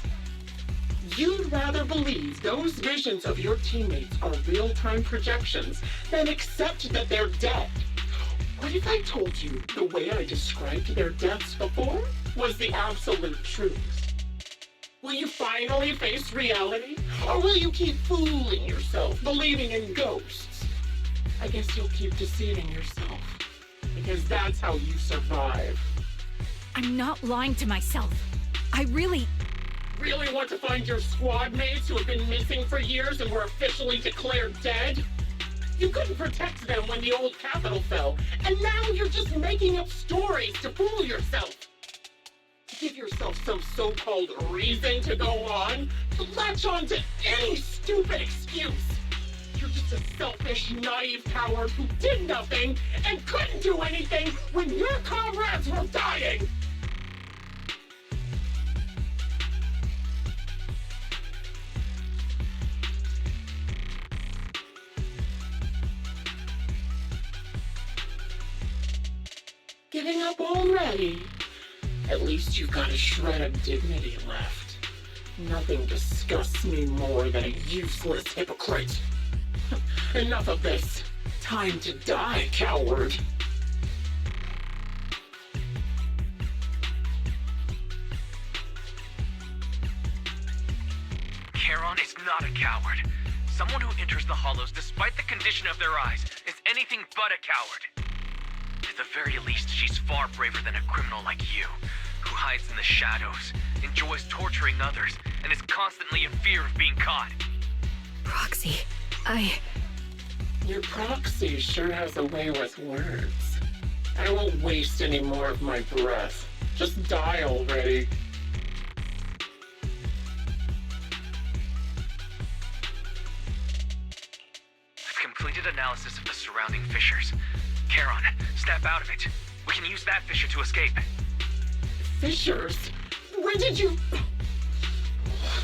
You'd rather believe those visions of your teammates are real-time projections than accept that they're dead. What if I told you the way I described their deaths before was the absolute truth? Will you finally face reality? Or will you keep fooling yourself, believing in ghosts? I guess you'll keep deceiving yourself, because that's how you survive. I'm not lying to myself. I really want to find your squad mates who have been missing for years and were officially declared dead? You couldn't protect them when the old capital fell, and now you're just making up stories to fool yourself. To give yourself some so-called reason to go on, to latch on to any stupid excuse. You're just a selfish, naive coward who did nothing and couldn't do anything when your comrades were dying. Giving up already? At least you've got a shred of dignity left. Nothing disgusts me more than a useless hypocrite. Enough of this. Time to die, coward. Charon is not a coward. Someone who enters the hollows despite the condition of their eyes is anything but a coward. At the very least, she's far braver than a criminal like you, who hides in the shadows, enjoys torturing others, and is constantly in fear of being caught. Proxy, Your proxy sure has a way with words. I won't waste any more of my breath. Just die already. I've completed analysis of the surrounding fissures. Charon, snap out of it. We can use that fissure to escape. Fissures? When did you...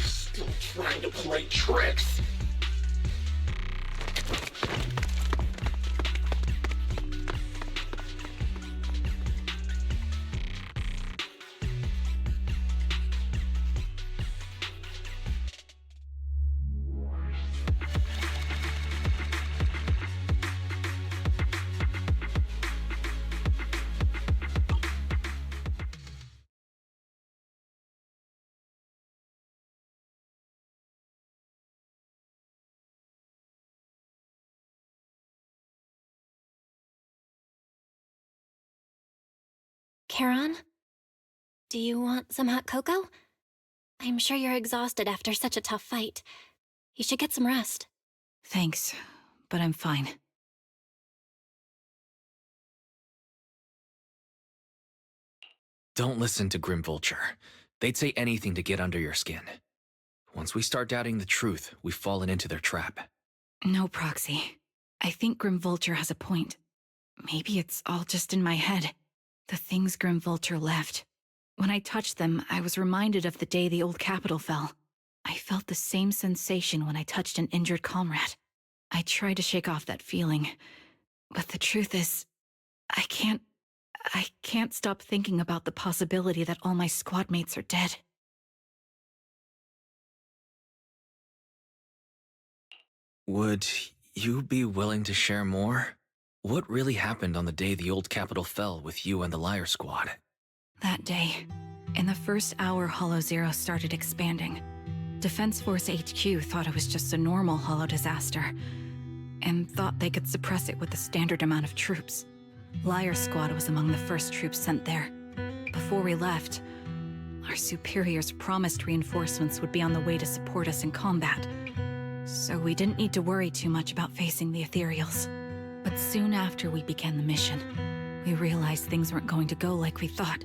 Still trying to play tricks. Charon? Do you want some hot cocoa? I'm sure you're exhausted after such a tough fight. You should get some rest. Thanks, but I'm fine. Don't listen to Grim Vulture. They'd say anything to get under your skin. Once we start doubting the truth, we've fallen into their trap. No, Proxy. I think Grim Vulture has a point. Maybe it's all just in my head. The things Grim Vulture left. When I touched them, I was reminded of the day the old capital fell. I felt the same sensation when I touched an injured comrade. I tried to shake off that feeling, but the truth is, I can't stop thinking about the possibility that all my squad mates are dead. Would you be willing to share more? What really happened on the day the old capital fell with you and the Liar Squad? That day, in the first hour Hollow Zero started expanding, Defense Force HQ thought it was just a normal Hollow disaster, and thought they could suppress it with a standard amount of troops. Liar Squad was among the first troops sent there. Before we left, our superiors promised reinforcements would be on the way to support us in combat, so we didn't need to worry too much about facing the Ethereals. But soon after we began the mission, we realized things weren't going to go like we thought.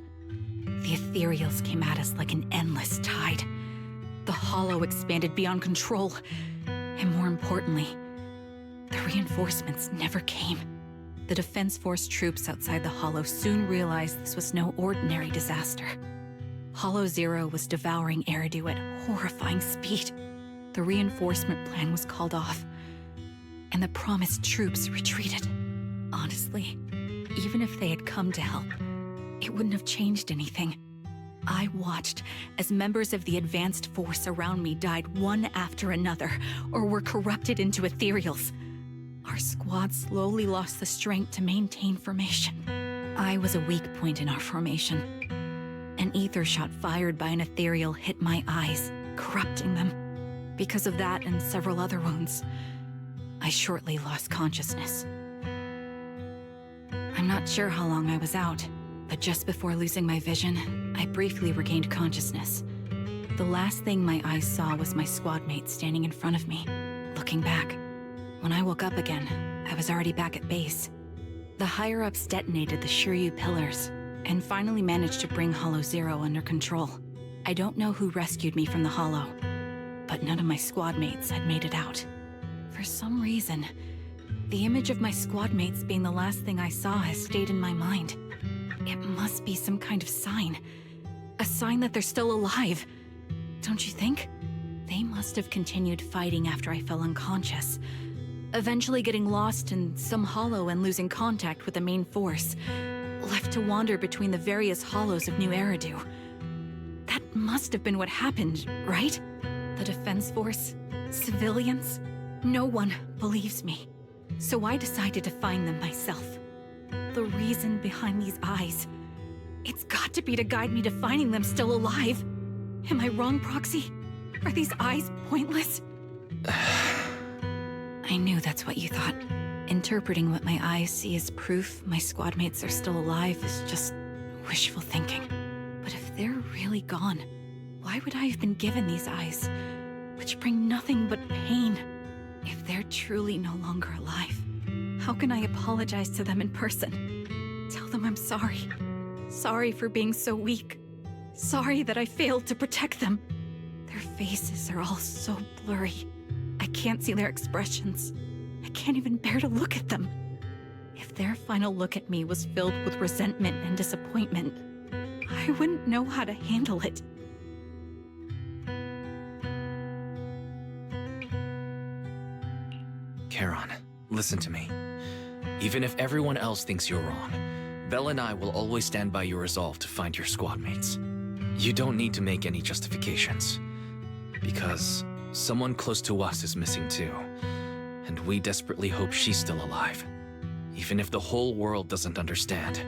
The Ethereals came at us like an endless tide. The Hollow expanded beyond control, and more importantly, the reinforcements never came. The Defense Force troops outside the Hollow soon realized this was no ordinary disaster. Hollow Zero was devouring Eridu at horrifying speed. The reinforcement plan was called off, and the promised troops retreated. Honestly, even if they had come to help, it wouldn't have changed anything. I watched as members of the advanced force around me died one after another, or were corrupted into Ethereals. Our squad slowly lost the strength to maintain formation. I was a weak point in our formation. An ether shot fired by an Ethereal hit my eyes, corrupting them. Because of that and several other wounds, I shortly lost consciousness. I'm not sure how long I was out, but just before losing my vision, I briefly regained consciousness. The last thing my eyes saw was my squad mate standing in front of me, looking back. When I woke up again, I was already back at base. The higher-ups detonated the Shiryu pillars, and finally managed to bring Hollow Zero under control. I don't know who rescued me from the Hollow, but none of my squad mates had made it out. For some reason, the image of my squad mates being the last thing I saw has stayed in my mind. It must be some kind of sign. A sign that they're still alive. Don't you think? They must have continued fighting after I fell unconscious, eventually getting lost in some hollow and losing contact with the main force, left to wander between the various hollows of New Eridu. That must have been what happened, right? The Defense Force? Civilians? No one believes me. So I decided to find them myself. The reason behind these eyes. It's got to be to guide me to finding them still alive. Am I wrong, Proxy? Are these eyes pointless? I knew that's what you thought. Interpreting what my eyes see as proof my squad mates are still alive is just wishful thinking. But if they're really gone, why would I have been given these eyes, which bring nothing but pain? If they're truly no longer alive, how can I apologize to them in person? Tell them I'm sorry. Sorry for being so weak. Sorry that I failed to protect them. Their faces are all so blurry. I can't see their expressions. I can't even bear to look at them. If their final look at me was filled with resentment and disappointment, I wouldn't know how to handle it. Charon, listen to me. Even if everyone else thinks you're wrong, Belle and I will always stand by your resolve to find your squad mates. You don't need to make any justifications. Because someone close to us is missing too. And we desperately hope she's still alive. Even if the whole world doesn't understand,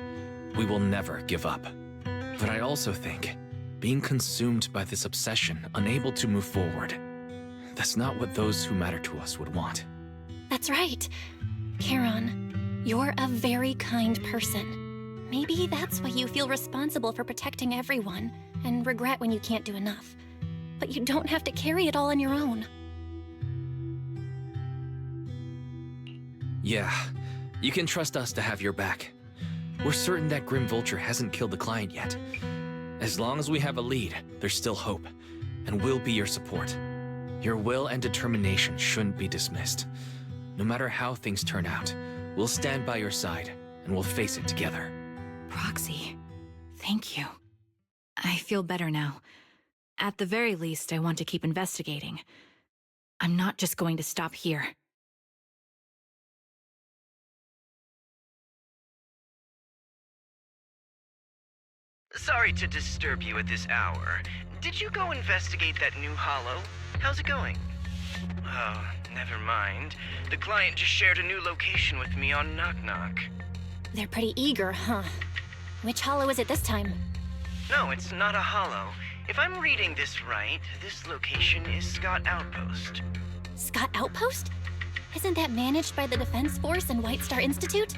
we will never give up. But I also think, being consumed by this obsession, unable to move forward, that's not what those who matter to us would want. That's right. Charon, you're a very kind person. Maybe that's why you feel responsible for protecting everyone, and regret when you can't do enough. But you don't have to carry it all on your own. Yeah, you can trust us to have your back. We're certain that Grim Vulture hasn't killed the client yet. As long as we have a lead, there's still hope, and we'll be your support. Your will and determination shouldn't be dismissed. No matter how things turn out, we'll stand by your side, and we'll face it together. Proxy, thank you. I feel better now. At the very least, I want to keep investigating. I'm not just going to stop here. Sorry to disturb you at this hour. Did you go investigate that new hollow? How's it going? Oh, never mind. The client just shared a new location with me on Knock Knock. They're pretty eager, huh? Which hollow is it this time? No, it's not a hollow. If I'm reading this right, this location is Scott Outpost. Scott Outpost? Isn't that managed by the Defense Force and White Star Institute?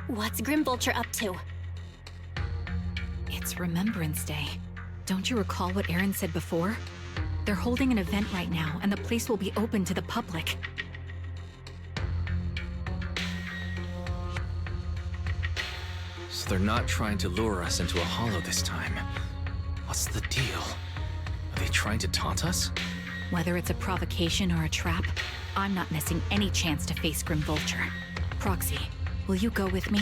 What's Grim Vulture up to? It's Remembrance Day. Don't you recall what Aaron said before? They're holding an event right now, and the place will be open to the public. So they're not trying to lure us into a hollow this time. What's the deal? Are they trying to taunt us? Whether it's a provocation or a trap, I'm not missing any chance to face Grim Vulture. Proxy, will you go with me?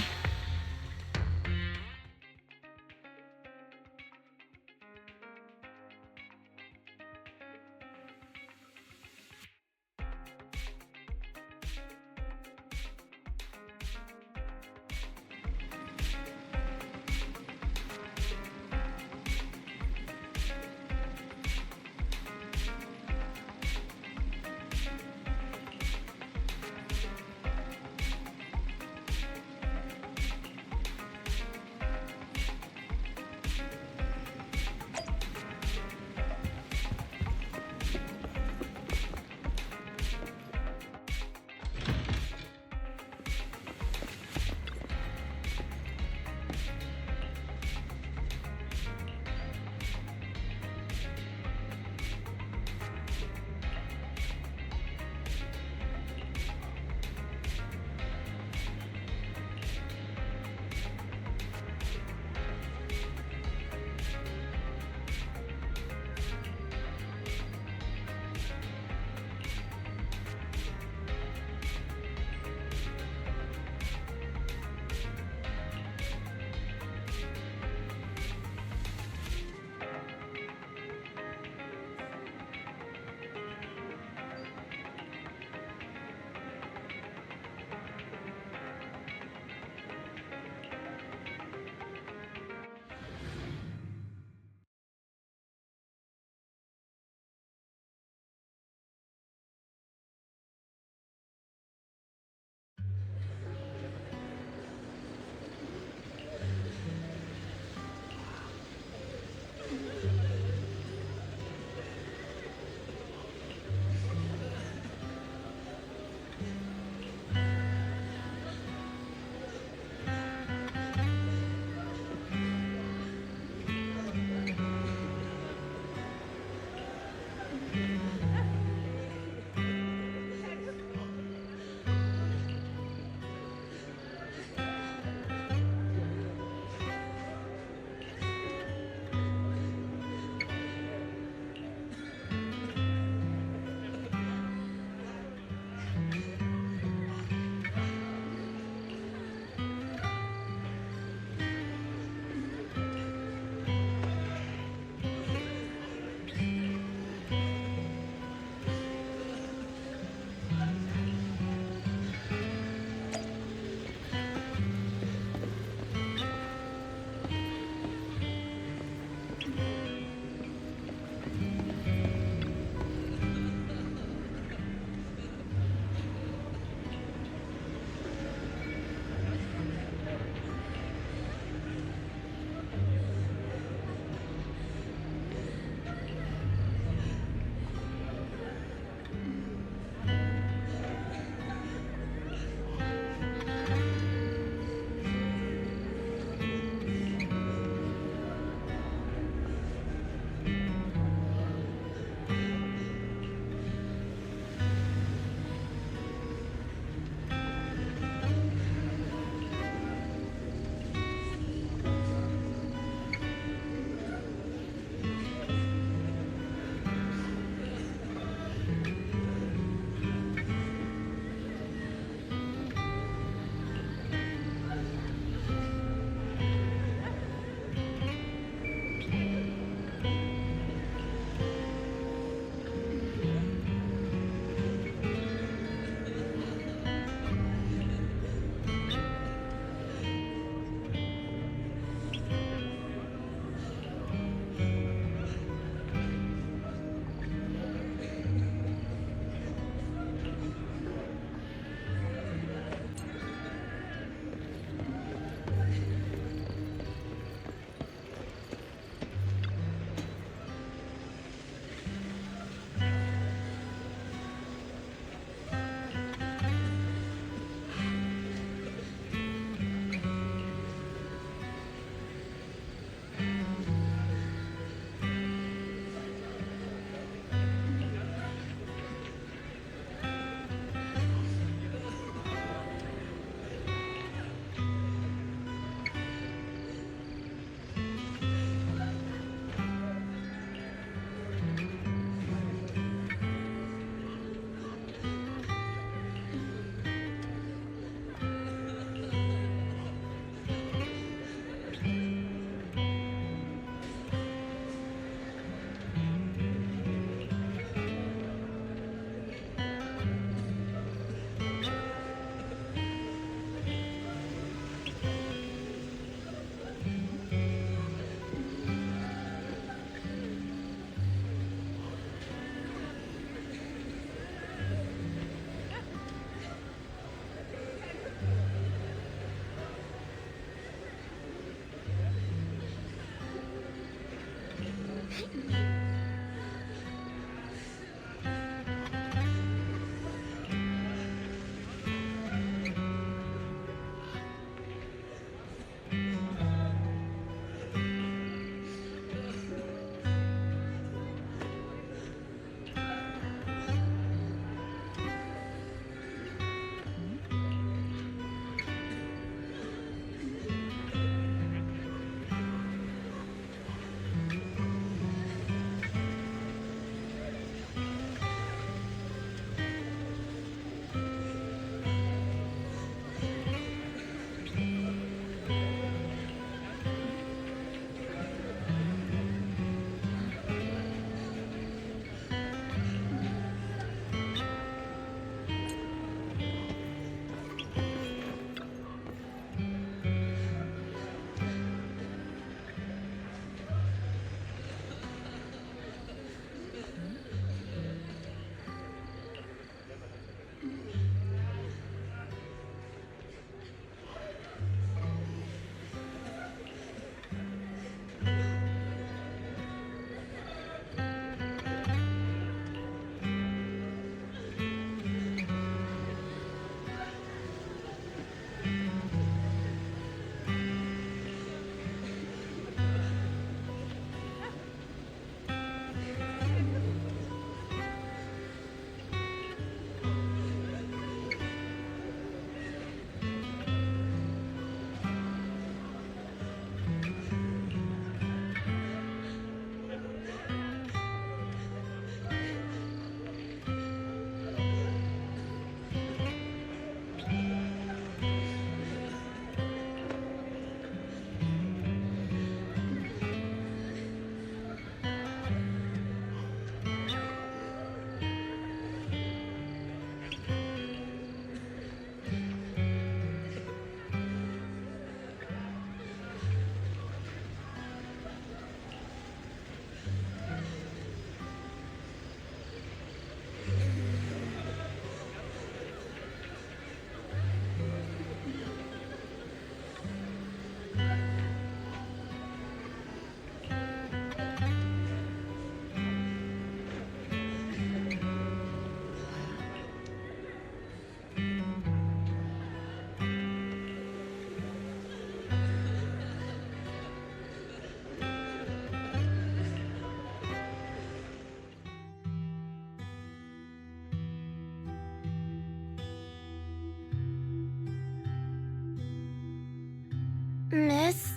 Miss,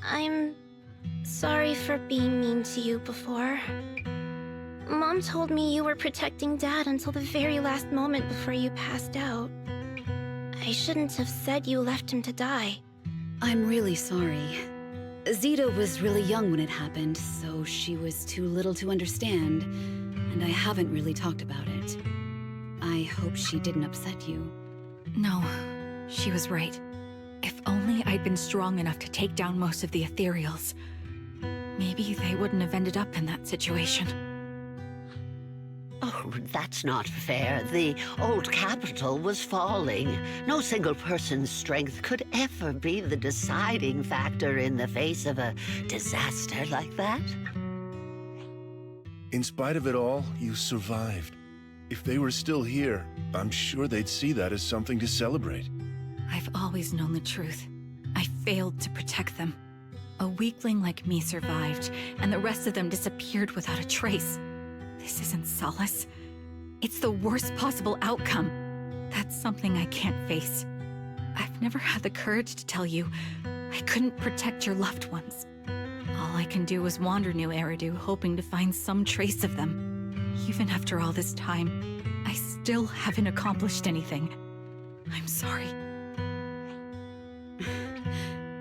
I'm sorry for being mean to you before. Mom told me you were protecting Dad until the very last moment before you passed out. I shouldn't have said you left him to die. I'm really sorry. Zeta was really young when it happened, so she was too little to understand, and I haven't really talked about it. I hope she didn't upset you. No, she was right. If only I'd been strong enough to take down most of the Ethereals. Maybe they wouldn't have ended up in that situation. Oh, that's not fair. The old capital was falling. No single person's strength could ever be the deciding factor in the face of a disaster like that. In spite of it all, you survived. If they were still here, I'm sure they'd see that as something to celebrate. I've always known the truth. I failed to protect them. A weakling like me survived, and the rest of them disappeared without a trace. This isn't solace. It's the worst possible outcome. That's something I can't face. I've never had the courage to tell you I couldn't protect your loved ones. All I can do is wander New Eridu, hoping to find some trace of them. Even after all this time, I still haven't accomplished anything. I'm sorry.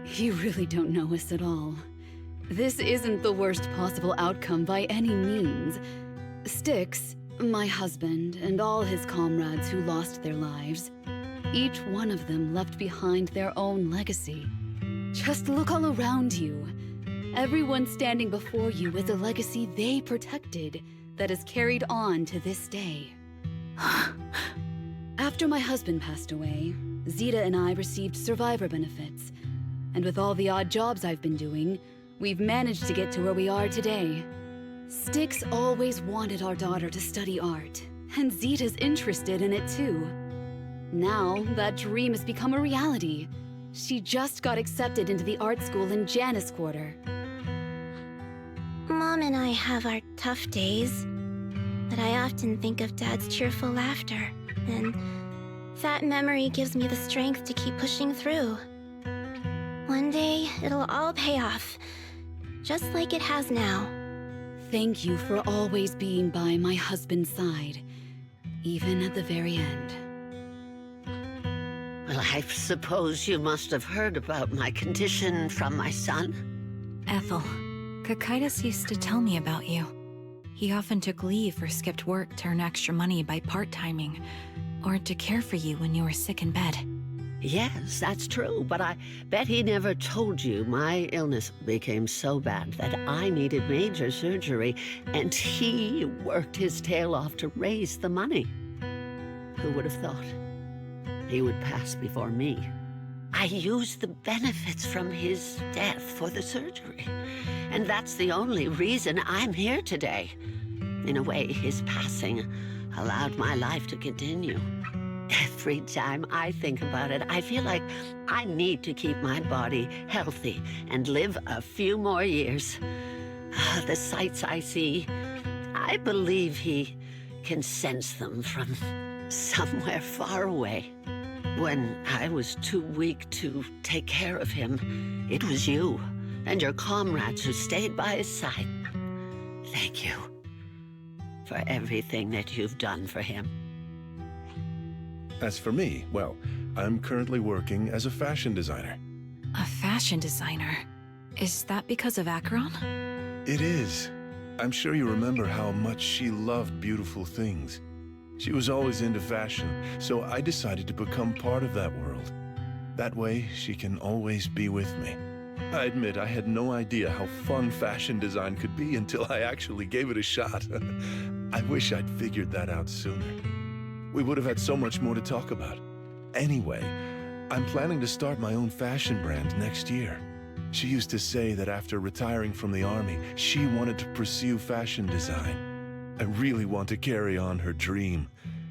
You really don't know us at all. This isn't the worst possible outcome by any means. Styx, my husband, and all his comrades who lost their lives, each one of them left behind their own legacy. Just look all around you. Everyone standing before you is a legacy they protected that is carried on to this day. After my husband passed away, Zeta and I received survivor benefits. And with all the odd jobs I've been doing, we've managed to get to where we are today. Styx always wanted our daughter to study art, and Zeta's interested in it too. Now, that dream has become a reality. She just got accepted into the art school in Janus Quarter. Mom and I have our tough days, but I often think of Dad's cheerful laughter, and that memory gives me the strength to keep pushing through. One day, it'll all pay off, just like it has now. Thank you for always being by my husband's side, even at the very end. Well, I suppose you must have heard about my condition from my son. Ethel, Cocytus used to tell me about you. He often took leave or skipped work to earn extra money by part-timing, or to care for you when you were sick in bed. Yes, that's true, but I bet he never told you my illness became so bad that I needed major surgery, and he worked his tail off to raise the money. Who would have thought he would pass before me? I used the benefits from his death for the surgery, and that's the only reason I'm here today. In a way, his passing allowed my life to continue. Every time I think about it, I feel like I need to keep my body healthy and live a few more years. The sights I see, I believe he can sense them from somewhere far away. When I was too weak to take care of him, it was you and your comrades who stayed by his side. Thank you for everything that you've done for him. As for me, well, I'm currently working as a fashion designer. A fashion designer? Is that because of Acheron? It is. I'm sure you remember how much she loved beautiful things. She was always into fashion, so I decided to become part of that world. That way, she can always be with me. I admit I had no idea how fun fashion design could be until I actually gave it a shot. I wish I'd figured that out sooner. We would have had so much more to talk about. Anyway, I'm planning to start my own fashion brand next year. She used to say that after retiring from the army, she wanted to pursue fashion design. I really want to carry on her dream.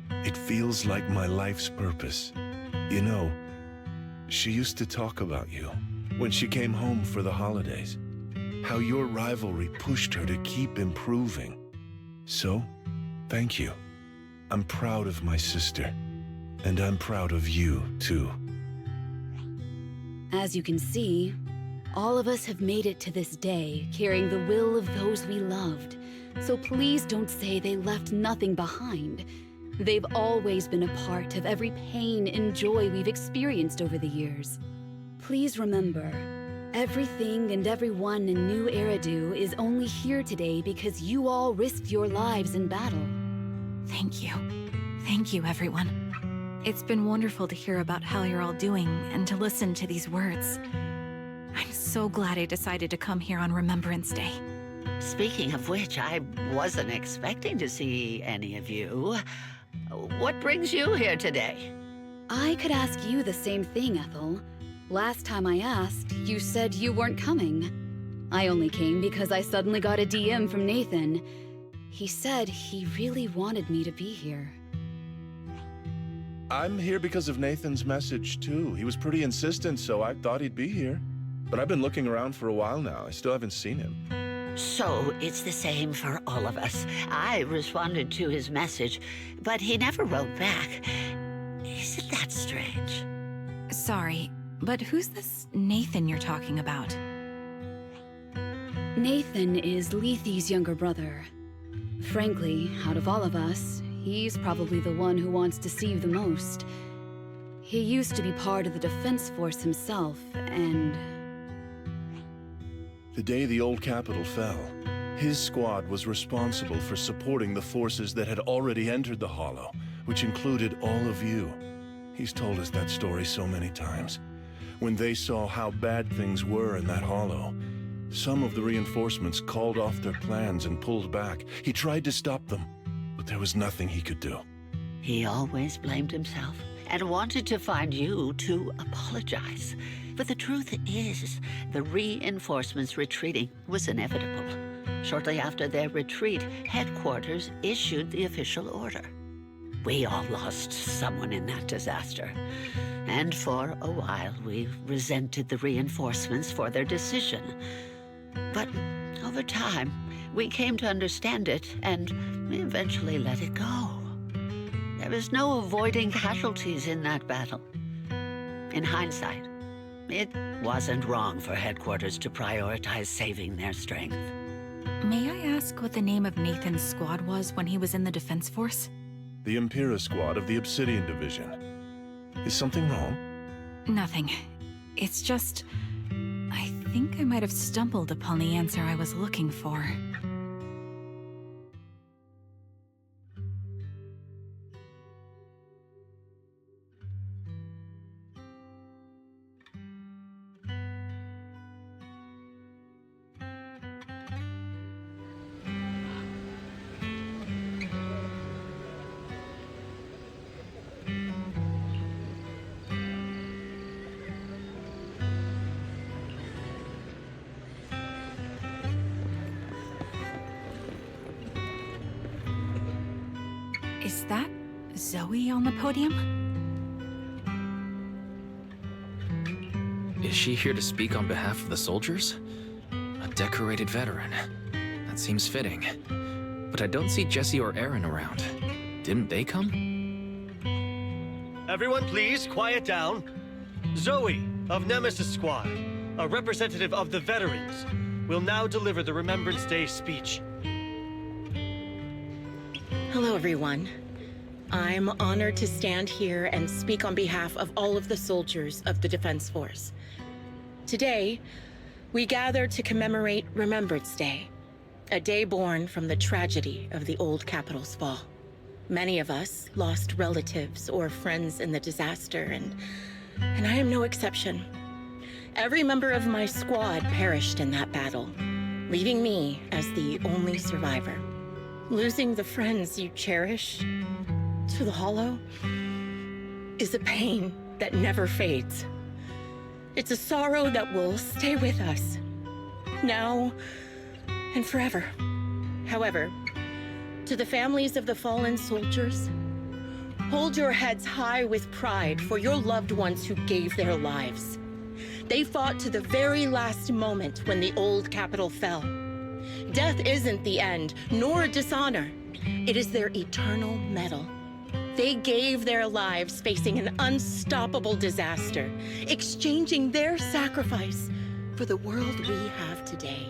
It feels like my life's purpose. You know, she used to talk about you when she came home for the holidays. How your rivalry pushed her to keep improving. So, thank you. I'm proud of my sister. And I'm proud of you, too. As you can see, all of us have made it to this day, carrying the will of those we loved. So please don't say they left nothing behind. They've always been a part of every pain and joy we've experienced over the years. Please remember, everything and everyone in New Eridu is only here today because you all risked your lives in battle. Thank you. Thank you, everyone. It's been wonderful to hear about how you're all doing and to listen to these words. I'm so glad I decided to come here on Remembrance Day. Speaking of which, I wasn't expecting to see any of you. What brings you here today? I could ask you the same thing, Ethel. Last time I asked, you said you weren't coming. I only came because I suddenly got a DM from Nathan. He said he really wanted me to be here. I'm here because of Nathan's message, too. He was pretty insistent, so I thought he'd be here. But I've been looking around for a while now. I still haven't seen him. So it's the same for all of us. I responded to his message, but he never wrote back. Isn't that strange? Sorry, but who's this Nathan you're talking about? Nathan is Lethe's younger brother. Frankly, out of all of us, he's probably the one who wants to see you the most. He used to be part of the defense force himself, and... The day the old capital fell, his squad was responsible for supporting the forces that had already entered the Hollow, which included all of you. He's told us that story so many times. When they saw how bad things were in that Hollow, some of the reinforcements called off their plans and pulled back. He tried to stop them, but there was nothing he could do. He always blamed himself and wanted to find you to apologize. But the truth is, the reinforcements retreating was inevitable. Shortly after their retreat, headquarters issued the official order. We all lost someone in that disaster. And for a while, we resented the reinforcements for their decision. But over time, we came to understand it, and we eventually let it go. There was no avoiding casualties in that battle. In hindsight, it wasn't wrong for headquarters to prioritize saving their strength. May I ask what the name of Nathan's squad was when he was in the defense force? The Impera squad of the Obsidian Division. Is something wrong? Nothing. It's just... I think I might have stumbled upon the answer I was looking for. Is that Zoe on the podium? Is she here to speak on behalf of the soldiers? A decorated veteran. That seems fitting. But I don't see Jesse or Aaron around. Didn't they come? Everyone please, quiet down. Zoe, of Nemesis Squad, a representative of the veterans, will now deliver the Remembrance Day speech. Hello, everyone. I'm honored to stand here and speak on behalf of all of the soldiers of the Defense Force. Today, we gather to commemorate Remembrance Day, a day born from the tragedy of the old capital's fall. Many of us lost relatives or friends in the disaster, and I am no exception. Every member of my squad perished in that battle, leaving me as the only survivor. Losing the friends you cherish to the Hollow is a pain that never fades. It's a sorrow that will stay with us, now and forever. However, to the families of the fallen soldiers, hold your heads high with pride for your loved ones who gave their lives. They fought to the very last moment when the old capital fell. Death isn't the end, nor dishonor. It is their eternal medal. They gave their lives facing an unstoppable disaster, exchanging their sacrifice for the world we have today.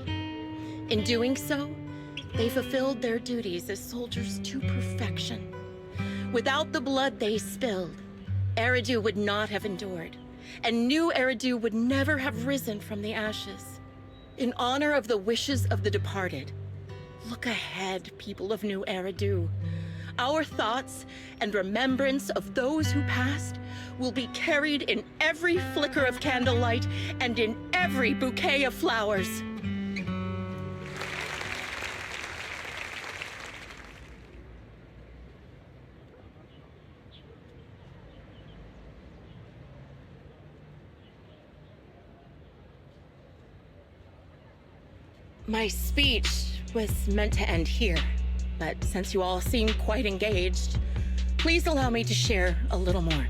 In doing so, they fulfilled their duties as soldiers to perfection. Without the blood they spilled, Eridu would not have endured, and new Eridu would never have risen from the ashes. In honor of the wishes of the departed, look ahead, people of New Eridu. Our thoughts and remembrance of those who passed will be carried in every flicker of candlelight and in every bouquet of flowers. My speech was meant to end here, but since you all seem quite engaged, please allow me to share a little more.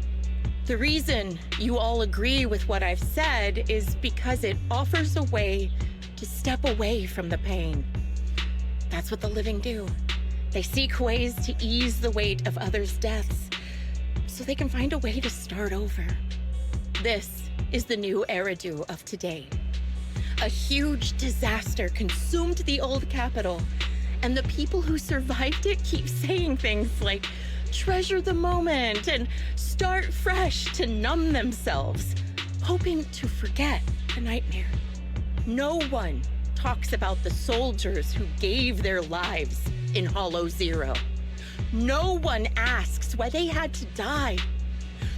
The reason you all agree with what I've said is because it offers a way to step away from the pain. That's what the living do. They seek ways to ease the weight of others' deaths, so they can find a way to start over. This is the new Eridu of today. A huge disaster consumed the old capital, and the people who survived it keep saying things like, treasure the moment and start fresh to numb themselves, hoping to forget the nightmare. No one talks about the soldiers who gave their lives in Hollow Zero. No one asks why they had to die.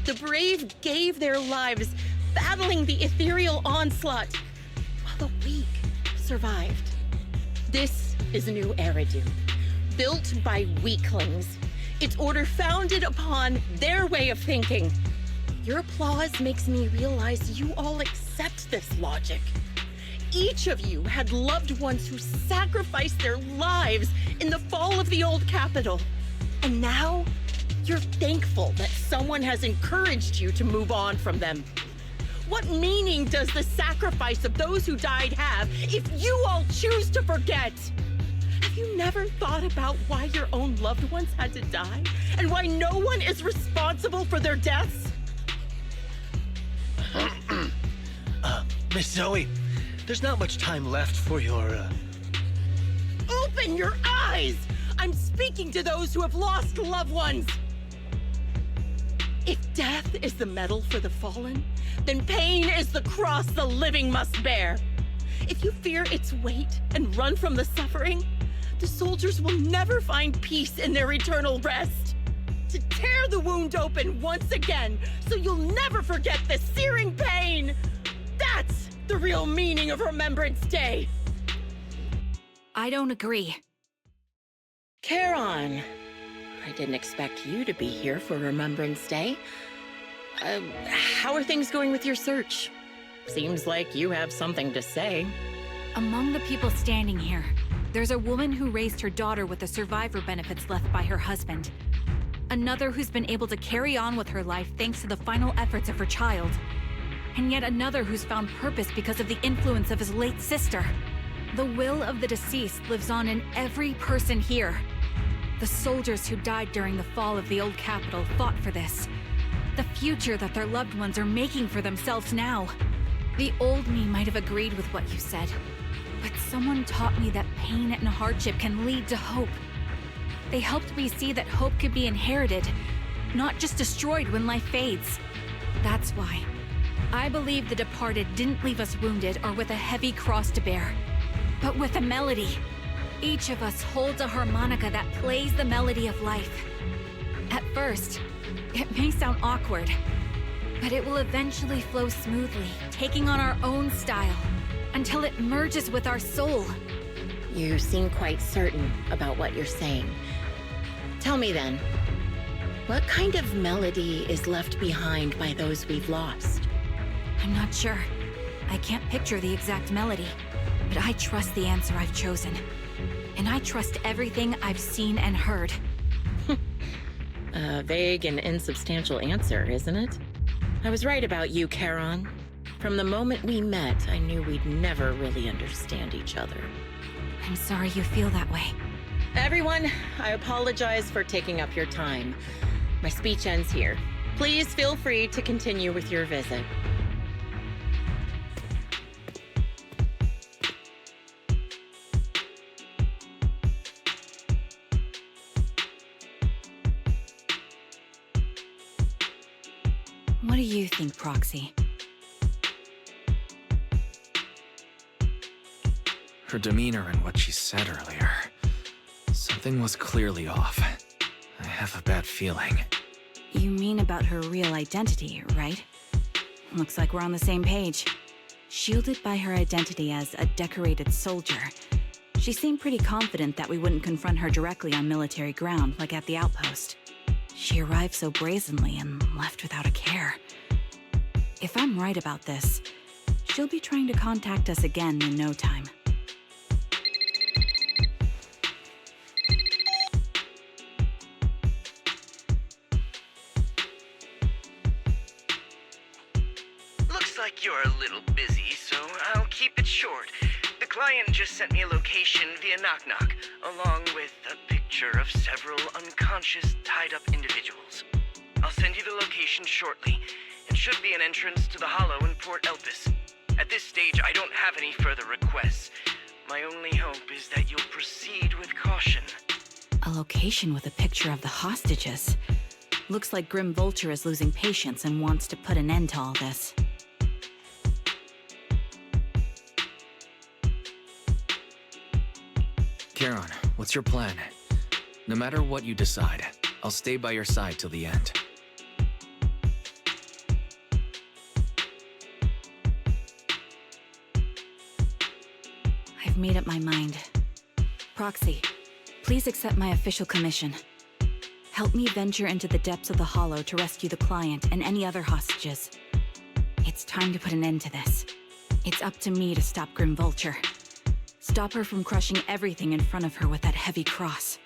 The brave gave their lives battling the ethereal onslaught, while the weak survived. This is a new Eridu, built by weaklings. Its order founded upon their way of thinking. Your applause makes me realize you all accept this logic. Each of you had loved ones who sacrificed their lives in the fall of the old capital. And now, you're thankful that someone has encouraged you to move on from them. What meaning does the sacrifice of those who died have if you all choose to forget? Have you never thought about why your own loved ones had to die? And why no one is responsible for their deaths? Miss Zoe, there's not much time left for your, Open your eyes! I'm speaking to those who have lost loved ones! If death is the medal for the fallen, then pain is the cross the living must bear. If you fear its weight and run from the suffering, the soldiers will never find peace in their eternal rest. To tear the wound open once again, so you'll never forget the searing pain. That's the real meaning of Remembrance Day. I don't agree. Charon, I didn't expect you to be here for Remembrance Day. How are things going with your search? Seems like you have something to say. Among the people standing here, there's a woman who raised her daughter with the survivor benefits left by her husband. Another who's been able to carry on with her life thanks to the final efforts of her child. And yet another who's found purpose because of the influence of his late sister. The will of the deceased lives on in every person here. The soldiers who died during the fall of the old capital fought for this. The future that their loved ones are making for themselves now. The old me might have agreed with what you said, but someone taught me that pain and hardship can lead to hope. They helped me see that hope could be inherited, not just destroyed when life fades. That's why I believe the departed didn't leave us wounded or with a heavy cross to bear, but with a melody. Each of us holds a harmonica that plays the melody of life. At first, it may sound awkward, but it will eventually flow smoothly, taking on our own style, until it merges with our soul. You seem quite certain about what you're saying. Tell me then, what kind of melody is left behind by those we've lost? I'm not sure. I can't picture the exact melody, but I trust the answer I've chosen. And I trust everything I've seen and heard. A vague and insubstantial answer, isn't it? I was right about you, Charon. From the moment we met, I knew we'd never really understand each other. I'm sorry you feel that way. Everyone, I apologize for taking up your time. My speech ends here. Please feel free to continue with your visit. What do you think, Proxy? Her demeanor and what she said earlier. Something was clearly off. I have a bad feeling. You mean about her real identity, right? Looks like we're on the same page. Shielded by her identity as a decorated soldier, she seemed pretty confident that we wouldn't confront her directly on military ground like at the outpost. She arrived so brazenly and left without a care. If I'm right about this, she'll be trying to contact us again in no time. Looks like you're a little busy, so I'll keep it short. The client just sent me a location via Knock Knock, along with a picture of several unconscious, tied-up individuals. I'll send you the location shortly. It should be an entrance to the Hollow in Port Elpis. At this stage, I don't have any further requests. My only hope is that you'll proceed with caution. A location with a picture of the hostages. Looks like Grim Vulture is losing patience and wants to put an end to all this. Charon, what's your plan? No matter what you decide, I'll stay by your side till the end. I've made up my mind. Proxy, please accept my official commission. Help me venture into the depths of the Hollow to rescue the client and any other hostages. It's time to put an end to this. It's up to me to stop Grim Vulture. Stop her from crushing everything in front of her with that heavy cross.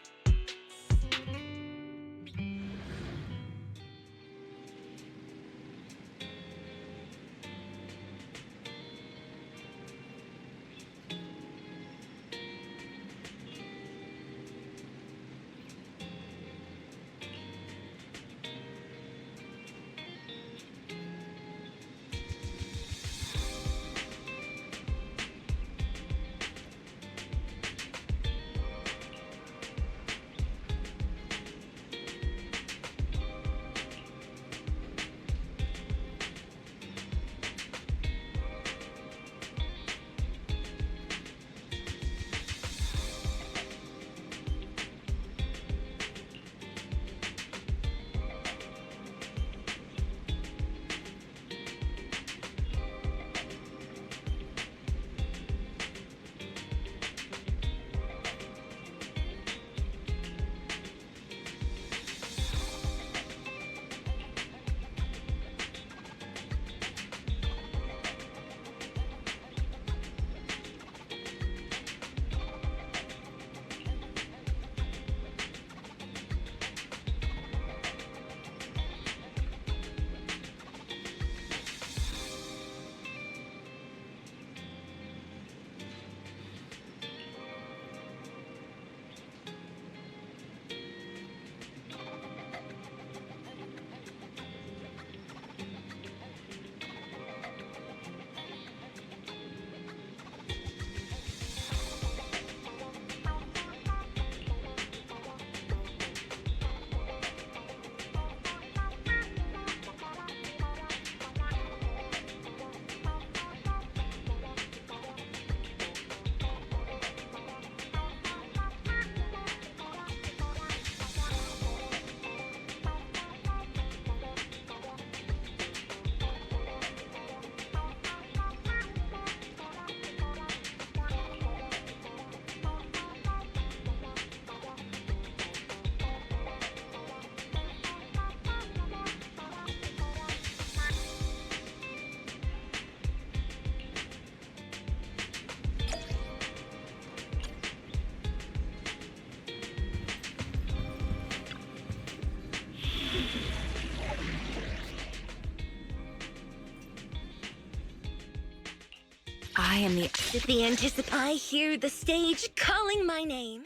I am the... Did the Anticipi hear the stage calling my name?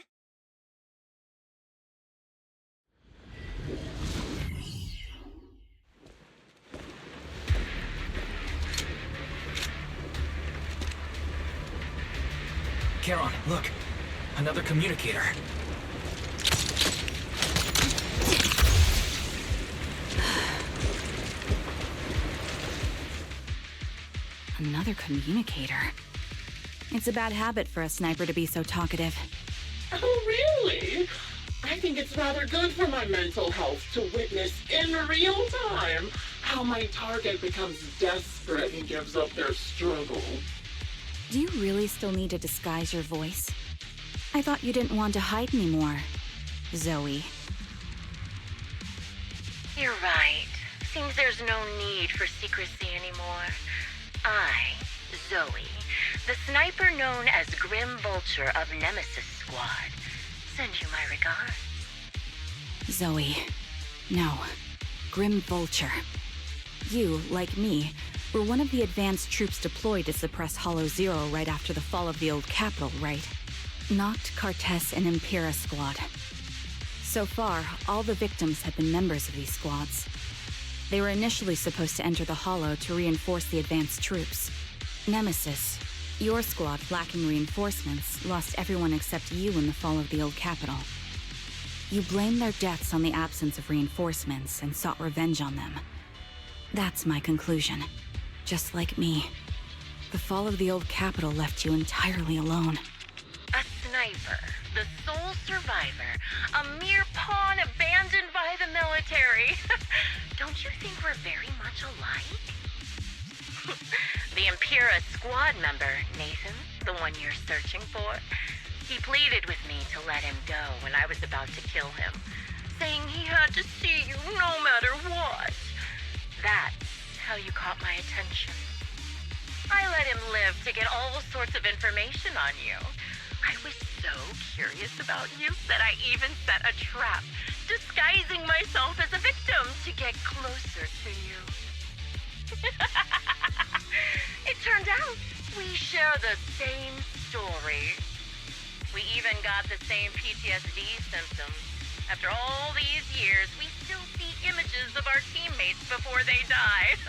Charon, look. Another communicator. Another communicator. It's a bad habit for a sniper to be so talkative. Oh, really? I think it's rather good for my mental health to witness in real time how my target becomes desperate and gives up their struggle. Do you really still need to disguise your voice? I thought you didn't want to hide anymore, Zoe. You're right. Seems there's no need for secrecy anymore. I, Zoe, the sniper known as Grim Vulture of Nemesis Squad, send you my regards. Zoe. No. Grim Vulture. You, like me, were one of the advanced troops deployed to suppress Hollow Zero right after the fall of the old capital, right? Noct, Cartes, and Impera Squad. So far, all the victims have been members of these squads. They were initially supposed to enter the Hollow to reinforce the advanced troops. Nemesis, your squad, lacking reinforcements, lost everyone except you in the fall of the old capital. You blamed their deaths on the absence of reinforcements and sought revenge on them. That's my conclusion. Just like me. The fall of the old capital left you entirely alone. A sniper, the sole survivor, a mere pawn abandoned by the military. Don't you think we're very much alike? The Impera squad member, Nathan, the one you're searching for, he pleaded with me to let him go when I was about to kill him, saying he had to see you no matter what. That's how you caught my attention. I let him live to get all sorts of information on you. I was so curious about you that I even set a trap, disguising myself as a victim to get closer to you. It turned out we share the same story. We even got the same PTSD symptoms. After all these years, we still see images of our teammates before they die.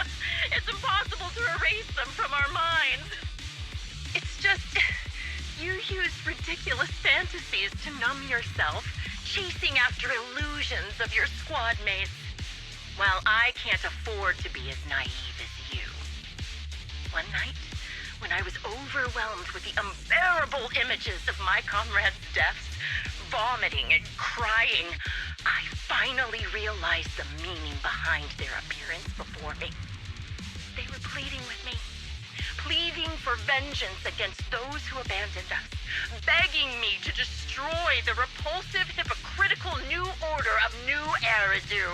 It's impossible to erase them from our minds. It's just, you use ridiculous fantasies to numb yourself, chasing after illusions of your squad mates. Well, I can't afford to be as naive as you. One night, when I was overwhelmed with the unbearable images of my comrades' deaths, vomiting and crying, I finally realized the meaning behind their appearance before me. They were pleading with me, pleading for vengeance against those who abandoned us, begging me to destroy the repulsive, hypocritical new order of New Eridu.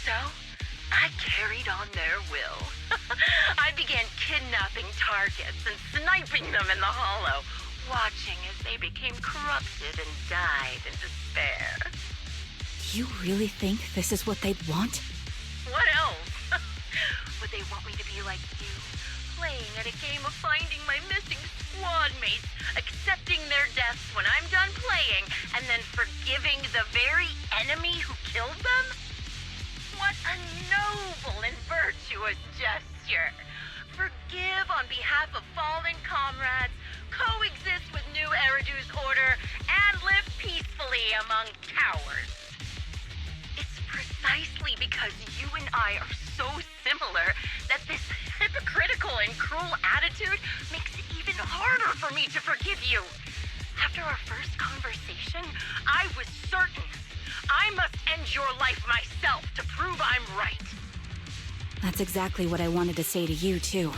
So, I carried on their will. I began kidnapping targets and sniping them in the Hollow, watching as they became corrupted and died in despair. You really think this is what they'd want? What else? Would they want me to be like you, playing at a game of finding my missing squad mates, accepting their deaths when I'm done playing, and then forgiving the very enemy who killed them? What a noble and virtuous gesture! Forgive on behalf of fallen comrades, coexist with New Eridu's order, and live peacefully among cowards. It's precisely because you and I are so similar that this hypocritical and cruel attitude makes it even harder for me to forgive you. After our first conversation, I was certain I must end your life myself to prove I'm right. That's exactly what I wanted to say to you, too.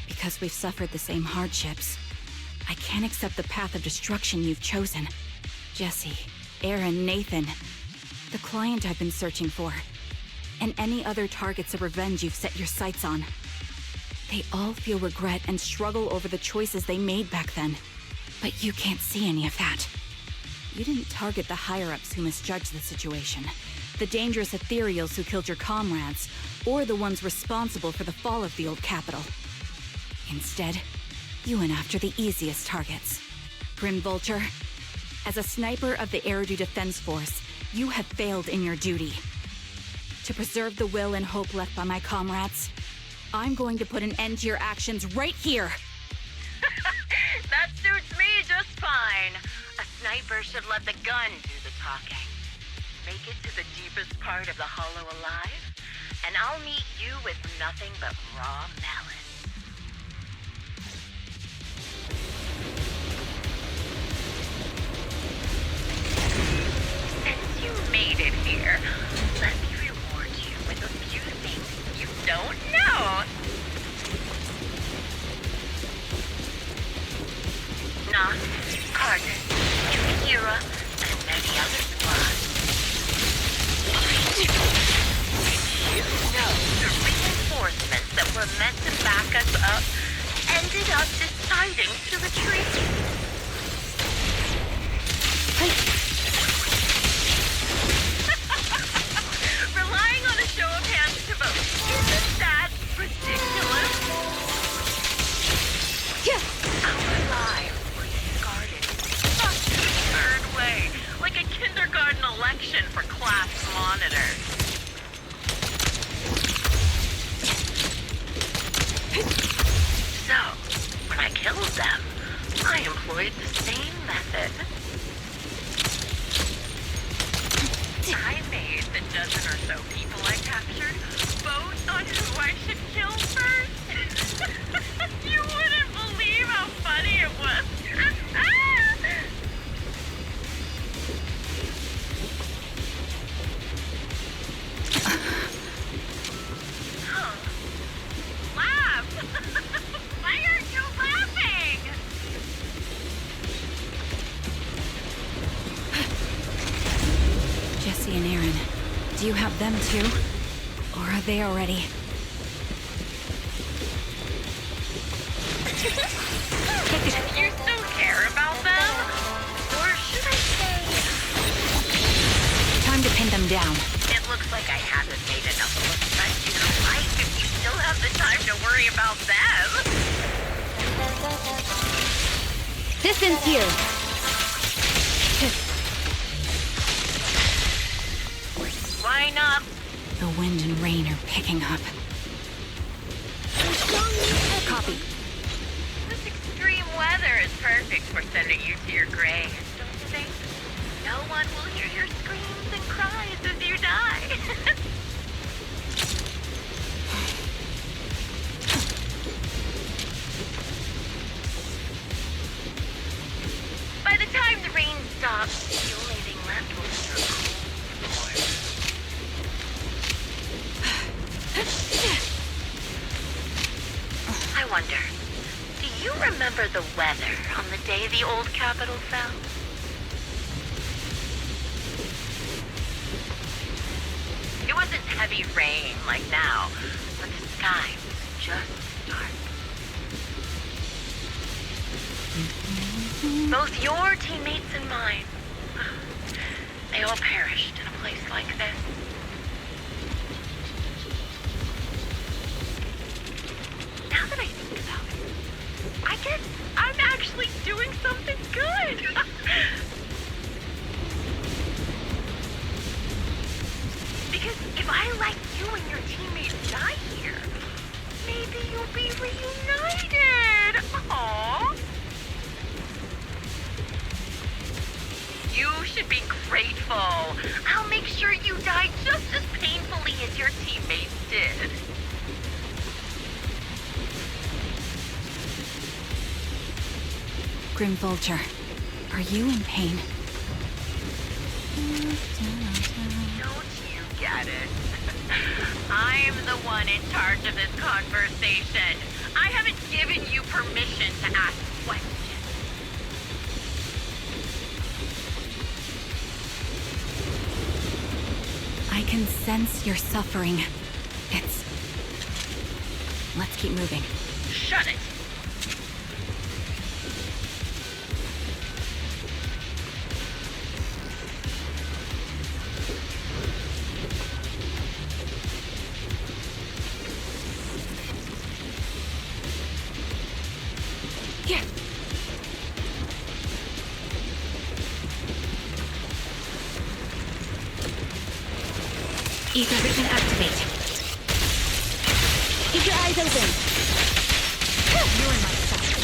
Because we've suffered the same hardships, I can't accept the path of destruction you've chosen. Jesse, Aaron, Nathan, the client I've been searching for, and any other targets of revenge you've set your sights on. They all feel regret and struggle over the choices they made back then. But you can't see any of that. You didn't target the higher-ups who misjudged the situation, the dangerous Ethereals who killed your comrades, or the ones responsible for the fall of the old capital. Instead, you went after the easiest targets. Grim Vulture, as a sniper of the Eridu Defense Force, you have failed in your duty. To preserve the will and hope left by my comrades, I'm going to put an end to your actions right here! That That suits me just fine. A sniper should let the gun do the talking. Make it to the deepest part of the hollow alive, and I'll meet you with nothing but raw melon. Since you made it here, let me reward you with a few things you don't know. Knox, Carter, Akira, and many other squads. Did you know the reinforcements that were meant to back us up ended up deciding to retreat? Relying on a show of hands to vote, isn't that ridiculous? Our lives were discarded in such an absurd way, like a kindergarten election for class monitors. So, when I killed them, I employed the same method. I made the dozen or so people I captured vote on who I should kill first. You wouldn't believe how funny it was. Laugh! Why aren't you laughing? Jesse and Aaron, do you have them too? Or are they already? And you still care about them? Or should I say... Time to pin them down. It looks like I haven't made enough of a friend in your life if you still have the time to worry about them. Distance here. Why not? The wind and rain are picking up. Copy. This extreme weather is perfect for sending you to your grave, don't you think? No one will hear your screams and cries as you die. By the time the rain stops, the only thing left will be your cold floor. I wonder, do you remember the weather on the day the old capital fell? It wasn't heavy rain like now, but the sky was just dark. Both your teammates and mine, they all perished in a place like this. Now that I think about it, I guess I'm actually doing something good. Because if I let you and your teammates die here, maybe you'll be reunited. Aww. You should be grateful. I'll make sure you die just as painfully as your teammates did. Grim Vulture, are you in pain? Don't you get it? I'm the one in charge of this conversation. I haven't given you permission to ask questions. I can sense your suffering. Let's keep moving. Shut it. Here. Ether vision activate. Keep your eyes open. You're in my sight.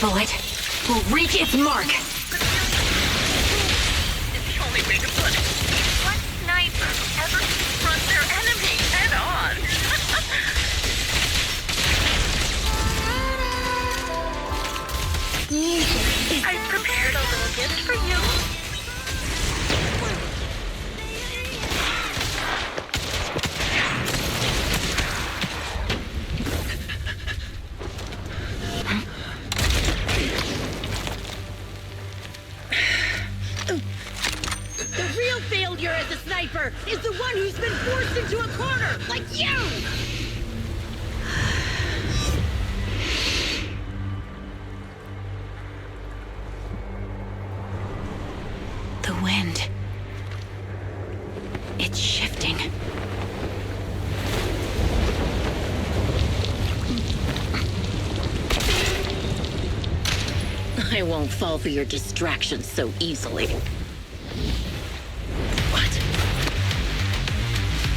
bullet will reach its mark. It's the only way to put it. What sniper ever confronts their enemy head on? I've prepared a little gift for you. The real failure as a sniper is the one who's been forced into a corner, like you! The wind. It's shifting. I won't fall for your distractions so easily. What?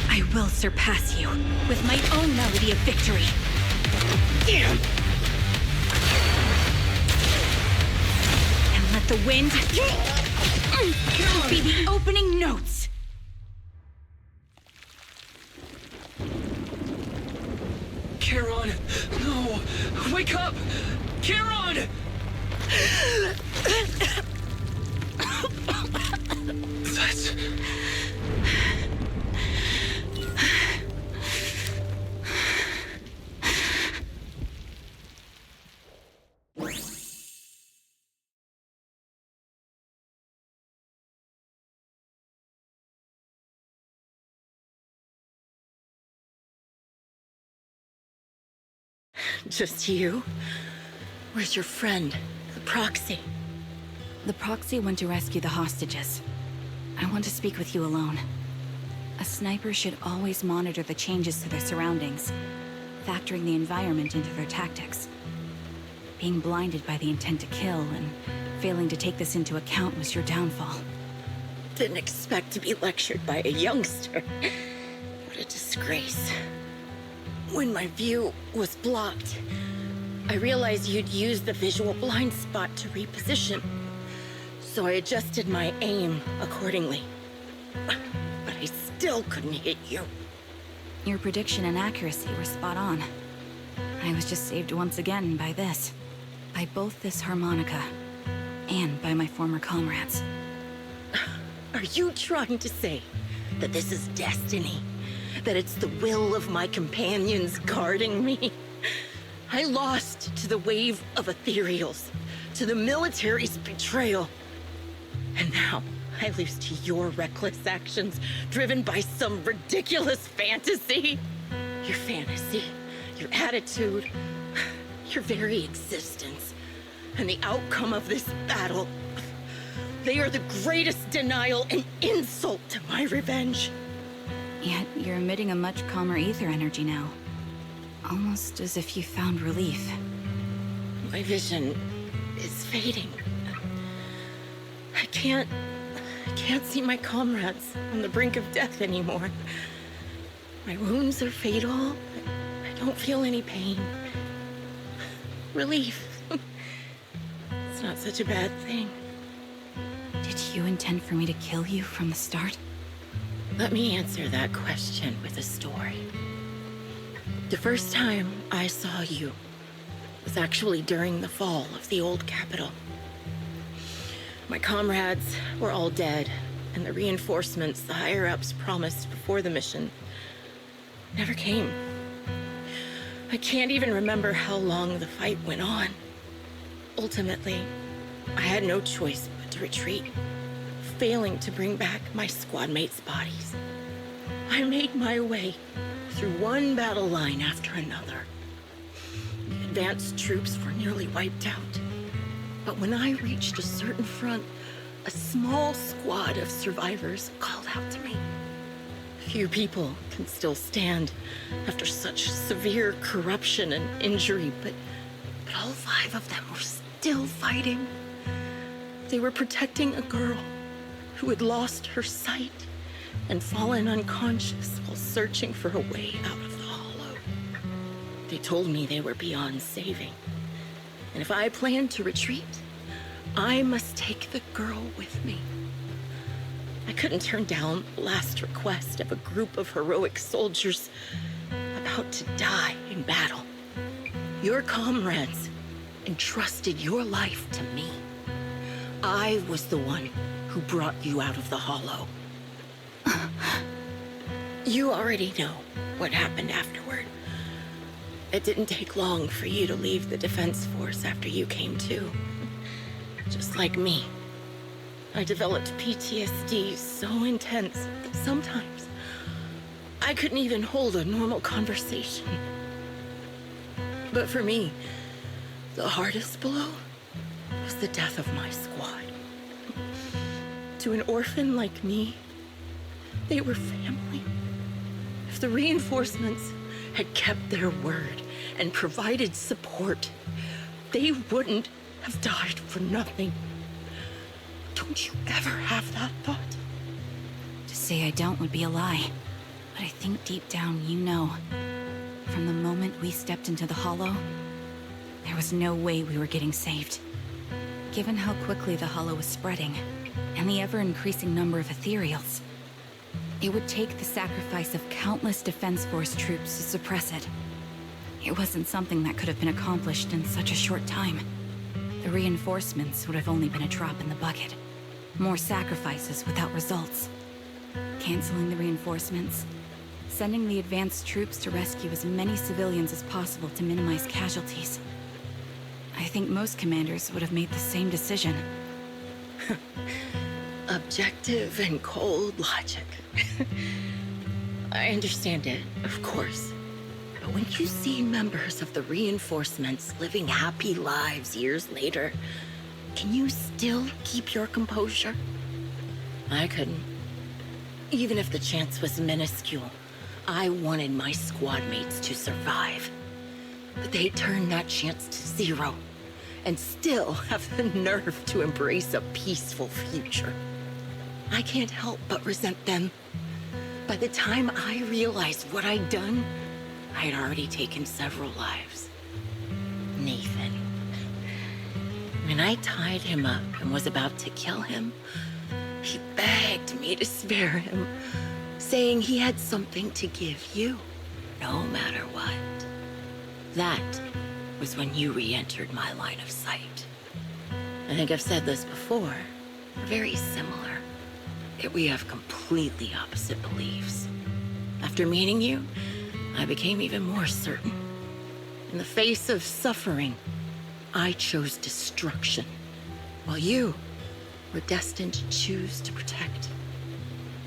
I will surpass you with my own melody of victory. Damn! And let the wind be the opening notes. Charon! No! Wake up! Charon! That's... Just you? Where's your friend, the proxy? The proxy went to rescue the hostages. I want to speak with you alone. A sniper should always monitor the changes to their surroundings, factoring the environment into their tactics. Being blinded by the intent to kill and failing to take this into account was your downfall. Didn't expect to be lectured by a youngster. What a disgrace. When my view was blocked, I realized you'd used the visual blind spot to reposition. So I adjusted my aim accordingly. But I still couldn't hit you. Your prediction and accuracy were spot on. I was just saved once again by this. By both this harmonica, and by my former comrades. Are you trying to say that this is destiny? That it's the will of my companions guarding me? I lost to the wave of Ethereals, to the military's betrayal. And now I lose to your reckless actions, driven by some ridiculous fantasy. Your fantasy, your attitude, your very existence, and the outcome of this battle. They are the greatest denial and insult to my revenge. Yet you're emitting a much calmer ether energy now. Almost as if you found relief. My vision is fading. I can't see my comrades on the brink of death anymore. My wounds are fatal. I don't feel any pain. Relief. It's not such a bad thing. Did you intend for me to kill you from the start? Let me answer that question with a story. The first time I saw you was actually during the fall of the old capital. My comrades were all dead, and the reinforcements the higher-ups promised before the mission never came. I can't even remember how long the fight went on. Ultimately, I had no choice but to retreat, failing to bring back my squad mates' bodies. I made my way through one battle line after another. The advanced troops were nearly wiped out. But when I reached a certain front, a small squad of survivors called out to me. Few people can still stand after such severe corruption and injury, but all 5 of them were still fighting. They were protecting a girl who had lost her sight and fallen unconscious while searching for a way out of the hollow. They told me they were beyond saving, And if I plan to retreat, I must take the girl with me. I couldn't turn down the last request of a group of heroic soldiers about to die in battle. Your comrades entrusted your life to me. I was the one who brought you out of the hollow. You already know what happened afterward. It didn't take long for you to leave the Defense Force after you came to. Just like me. I developed PTSD so intense that sometimes I couldn't even hold a normal conversation. But for me, the hardest blow was the death of my squad. To an orphan like me, they were family. If the reinforcements had kept their word and provided support, they wouldn't have died for nothing. Don't you ever have that thought? To say I don't would be a lie. But I think deep down you know. From the moment we stepped into the hollow, there was no way we were getting saved. Given how quickly the hollow was spreading, and the ever-increasing number of Ethereals, it would take the sacrifice of countless Defense Force troops to suppress it. It wasn't something that could have been accomplished in such a short time. The reinforcements would have only been a drop in the bucket. More sacrifices without results. Canceling the reinforcements, sending the advanced troops to rescue as many civilians as possible to minimize casualties. I think most commanders would have made the same decision. Objective and cold logic. I understand it, of course. But when you see members of the reinforcements living happy lives years later, can you still keep your composure? I couldn't. Even if the chance was minuscule, I wanted my squad mates to survive. But they turned that chance to zero, and still have the nerve to embrace a peaceful future. I can't help but resent them. By the time I realized what I'd done, I had already taken several lives. Nathan. When I tied him up and was about to kill him, he begged me to spare him, saying he had something to give you, no matter what. That was when you re-entered my line of sight. I think I've said this before. We're very similar, yet we have completely opposite beliefs. After meeting you, I became even more certain. In the face of suffering, I chose destruction, while you were destined to choose to protect.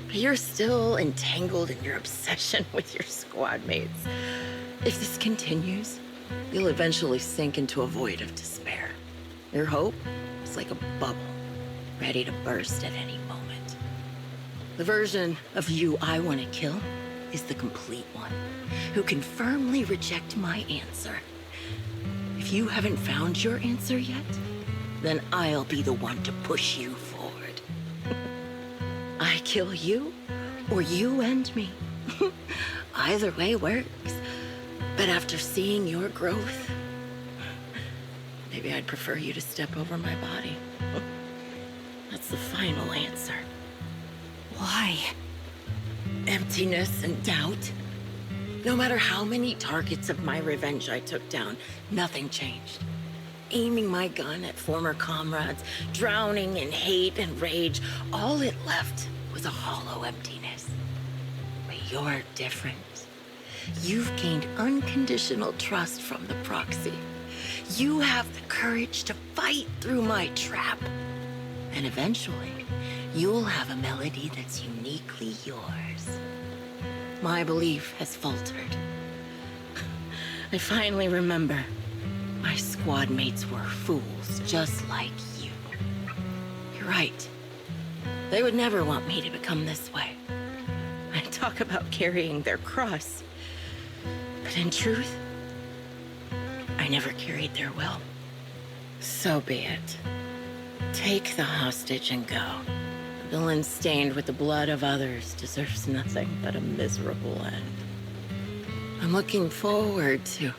But you're still entangled in your obsession with your squad mates. If this continues, you'll eventually sink into a void of despair. Your hope is like a bubble, ready to burst at any moment. The version of you I want to kill is the complete one, who can firmly reject my answer. If you haven't found your answer yet, then I'll be the one to push you forward. I kill you, or you end me. Either way works. But after seeing your growth, maybe I'd prefer you to step over my body. That's the final answer. Why? Emptiness and doubt. No matter how many targets of my revenge I took down, nothing changed. Aiming my gun at former comrades, drowning in hate and rage, all it left was a hollow emptiness. But you're different. You've gained unconditional trust from the proxy. You have the courage to fight through my trap. And eventually, you'll have a melody that's uniquely yours. My belief has faltered. I finally remember. My squad mates were fools, just like you. You're right. They would never want me to become this way. I talk about carrying their cross. But in truth, I never carried their will. So be it. Take the hostage and go. A villain stained with the blood of others deserves nothing but a miserable end. I'm looking forward to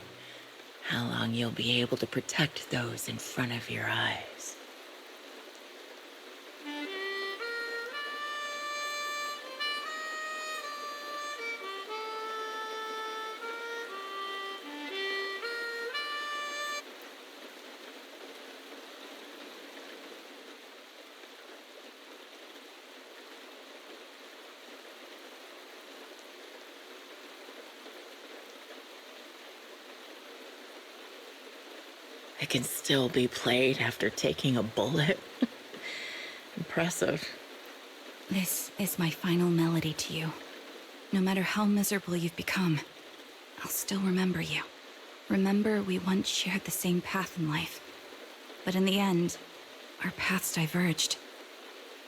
how long you'll be able to protect those in front of your eyes. It can still be played after taking a bullet. Impressive. This is my final melody to you. No matter how miserable you've become, I'll still remember you. Remember we once shared the same path in life. But in the end, our paths diverged.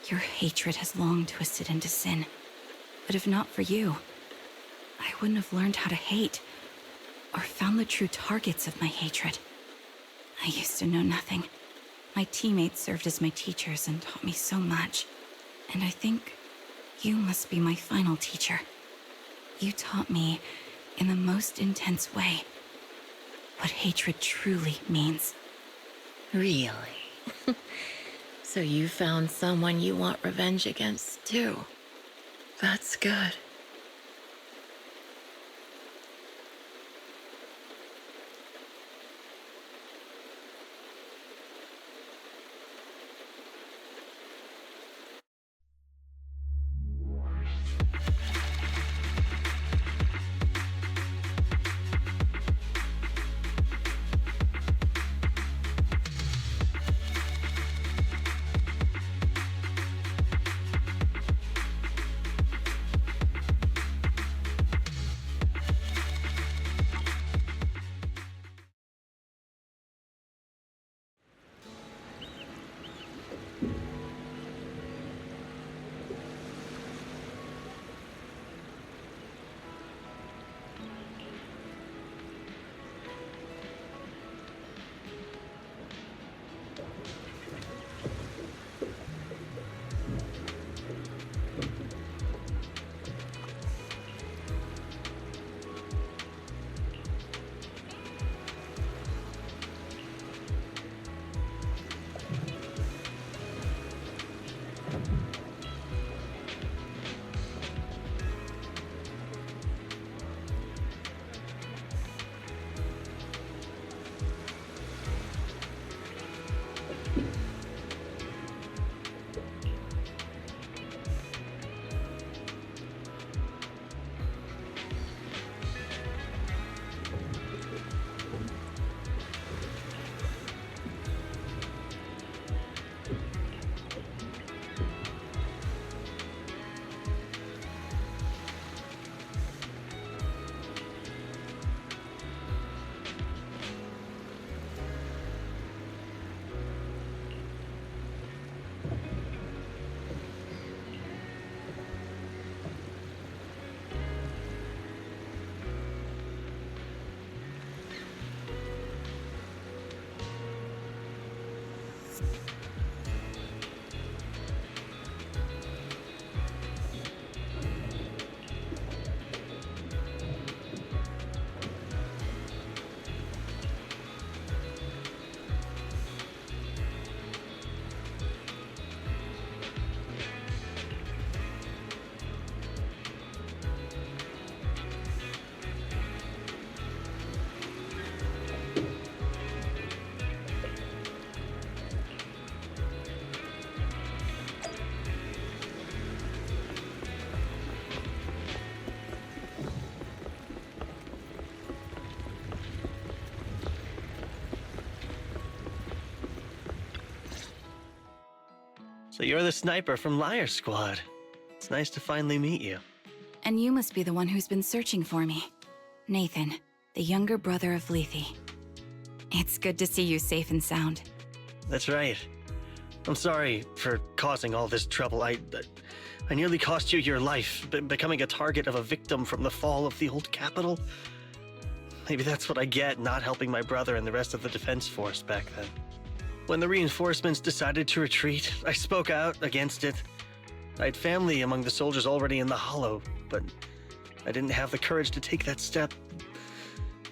Your hatred has long twisted into sin. But if not for you, I wouldn't have learned how to hate, or found the true targets of my hatred. I used to know nothing. My teammates served as my teachers and taught me so much. And I think you must be my final teacher. You taught me, in the most intense way, what hatred truly means. Really? So you found someone you want revenge against, too. That's good. So you're the sniper from Liar Squad. It's nice to finally meet you. And you must be the one who's been searching for me. Nathan, the younger brother of Lethe. It's good to see you safe and sound. That's right. I'm sorry for causing all this trouble. I nearly cost you your life, becoming a target of a victim from the fall of the old capital. Maybe that's what I get not helping my brother and the rest of the defense force back then. When the reinforcements decided to retreat, I spoke out against it. I had family among the soldiers already in the Hollow, but I didn't have the courage to take that step.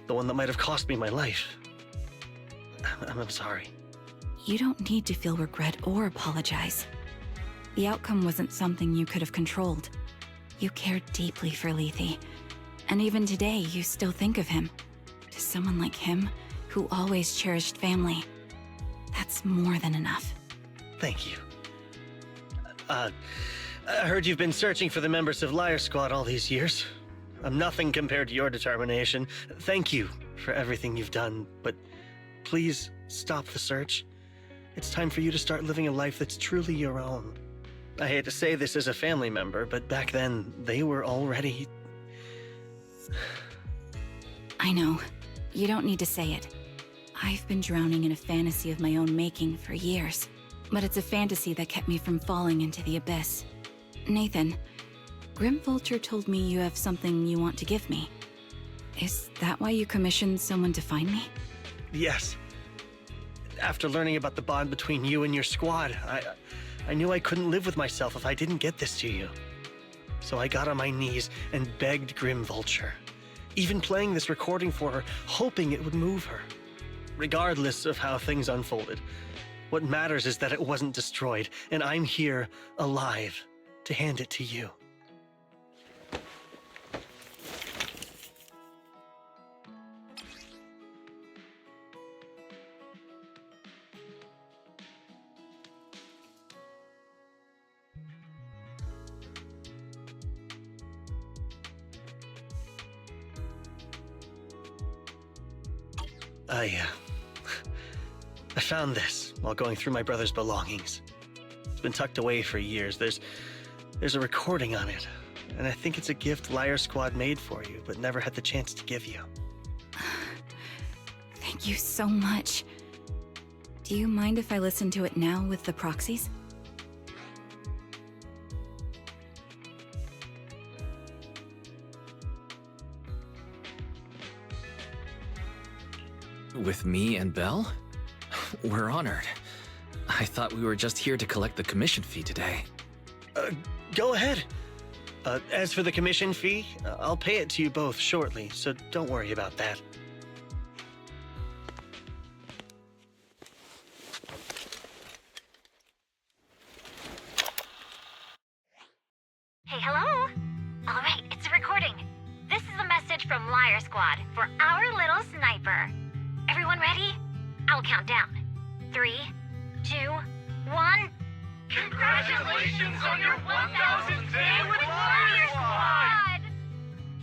The one that might have cost me my life. I'm sorry. You don't need to feel regret or apologize. The outcome wasn't something you could have controlled. You cared deeply for Lethe, and even today you still think of him. To someone like him, who always cherished family, that's more than enough. Thank you. I heard you've been searching for the members of Liar Squad all these years. I'm nothing compared to your determination. Thank you for everything you've done, but please stop the search. It's time for you to start living a life that's truly your own. I hate to say this as a family member, but back then, they were already... I know. You don't need to say it. I've been drowning in a fantasy of my own making for years, but it's a fantasy that kept me from falling into the abyss. Nathan, Grim Vulture told me you have something you want to give me. Is that why you commissioned someone to find me? Yes. After learning about the bond between you and your squad, I knew I couldn't live with myself if I didn't get this to you. So I got on my knees and begged Grim Vulture, even playing this recording for her, hoping it would move her. Regardless of how things unfolded, what matters is that it wasn't destroyed, and I'm here, alive, to hand it to you. I found this while going through my brother's belongings. It's been tucked away for years. There's a recording on it, and I think it's a gift Liar Squad made for you, but never had the chance to give you. Thank you so much. Do you mind if I listen to it now with the proxies? With me and Belle? We're honored. I thought we were just here to collect the commission fee today. Go ahead. As for the commission fee, I'll pay it to you both shortly, so don't worry about that. Hey, hello? All right, it's a recording. This is a message from Liar Squad for our little sniper. Everyone ready? I'll count down. 3, 2, 1. Congratulations on your 1000th day with Liar Squad!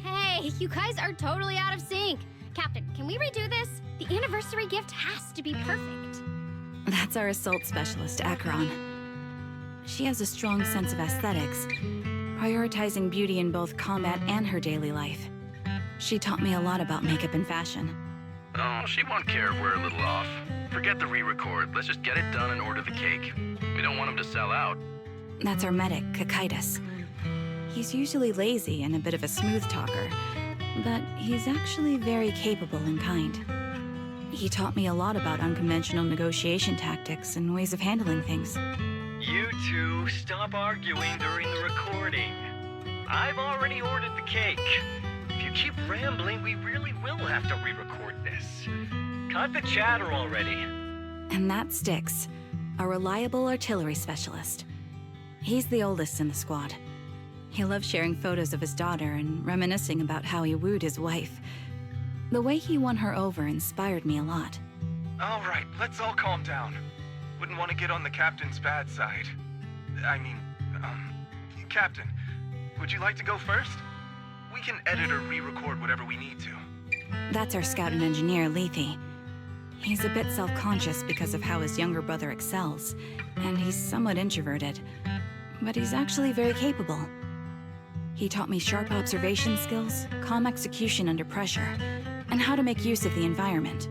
Hey, you guys are totally out of sync. Captain, can we redo this? The anniversary gift has to be perfect. That's our assault specialist, Acheron. She has a strong sense of aesthetics, prioritizing beauty in both combat and her daily life. She taught me a lot about makeup and fashion. Oh, she won't care if we're a little off. Forget the re-record. Let's just get it done and order the cake. We don't want him to sell out. That's our medic, Kakaitis. He's usually lazy and a bit of a smooth talker, but he's actually very capable and kind. He taught me a lot about unconventional negotiation tactics and ways of handling things. You two, stop arguing during the recording. I've already ordered the cake. If you keep rambling, we really will have to re-record this. Cut the chatter already. And that Styx, a reliable artillery specialist. He's the oldest in the squad. He loves sharing photos of his daughter and reminiscing about how he wooed his wife. The way he won her over inspired me a lot. All right, let's all calm down. Wouldn't want to get on the captain's bad side. Captain, would you like to go first? We can edit or re-record whatever we need to. That's our scout and engineer, Lethe. He's a bit self-conscious because of how his younger brother excels, and he's somewhat introverted, but he's actually very capable. He taught me sharp observation skills, calm execution under pressure, and how to make use of the environment.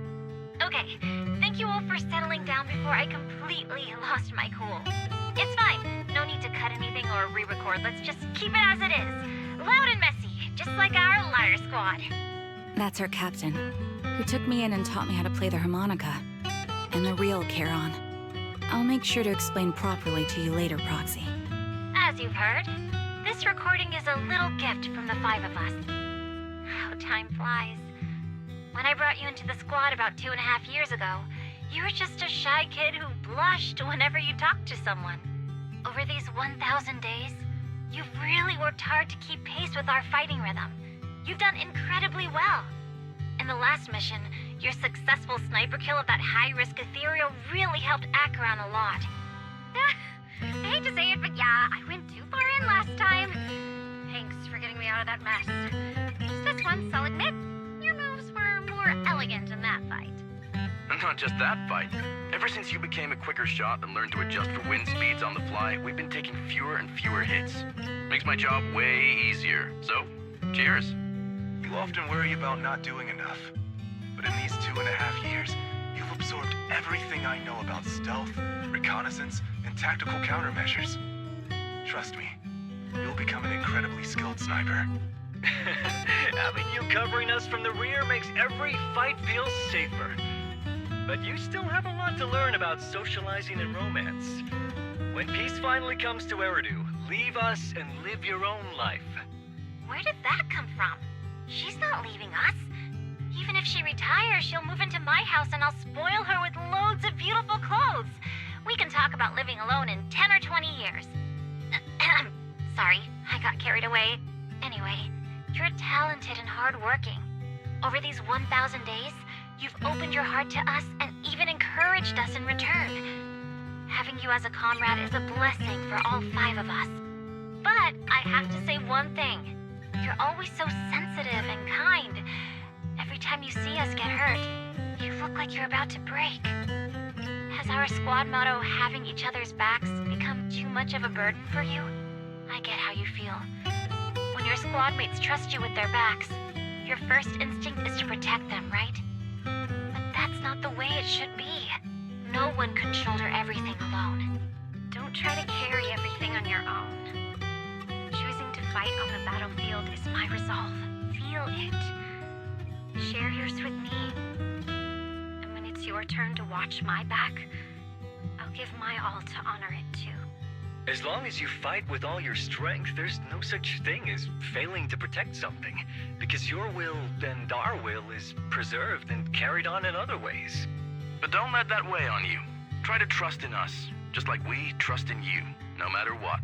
Okay, thank you all for settling down before I completely lost my cool. It's fine. No need to cut anything or re-record. Let's just keep it as it is. Loud and messy, just like our Liar Squad. That's our captain, who took me in and taught me how to play the harmonica. And the real Charon. I'll make sure to explain properly to you later, Proxy. As you've heard, this recording is a little gift from the 5 of us. How time flies. When I brought you into the squad about 2.5 years ago, You're just a shy kid who blushed whenever you talked to someone. Over these 1,000 days, you've really worked hard to keep pace with our fighting rhythm. You've done incredibly well. In the last mission, your successful sniper kill of that high-risk Ethereal really helped Acheron a lot. I hate to say it, but yeah, I went too far in last time. Thanks for getting me out of that mess. Just this once, I'll admit, your moves were more elegant in that fight. Not just that fight. Ever since you became a quicker shot and learned to adjust for wind speeds on the fly, we've been taking fewer and fewer hits. Makes my job way easier. So, cheers. You often worry about not doing enough. But in these 2.5 years, you've absorbed everything I know about stealth, reconnaissance, and tactical countermeasures. Trust me, you'll become an incredibly skilled sniper. Having you covering us from the rear makes every fight feel safer. But you still have a lot to learn about socializing and romance. When peace finally comes to Eridu, leave us and live your own life. Where did that come from? She's not leaving us. Even if she retires, she'll move into my house and I'll spoil her with loads of beautiful clothes. We can talk about living alone in 10 or 20 years. Sorry, I got carried away. Anyway, you're talented and hardworking. Over these 1,000 days, you've opened your heart to us and even encouraged us in return. Having you as a comrade is a blessing for all 5 of us. But I have to say one thing. You're always so sensitive and kind. Every time you see us get hurt, you look like you're about to break. Has our squad motto, having each other's backs, become too much of a burden for you? I get how you feel. When your squad mates trust you with their backs, your first instinct is to protect them, right? But that's not the way it should be. No one can shoulder everything alone. Don't try to carry everything on your own. Choosing to fight on the battlefield is my resolve. Feel it. Share yours with me. And when it's your turn to watch my back, I'll give my all to honor it too. As long as you fight with all your strength, there's no such thing as failing to protect something, because your will and our will is preserved and carried on in other ways. But don't let that weigh on you. Try to trust in us, just like we trust in you, no matter what.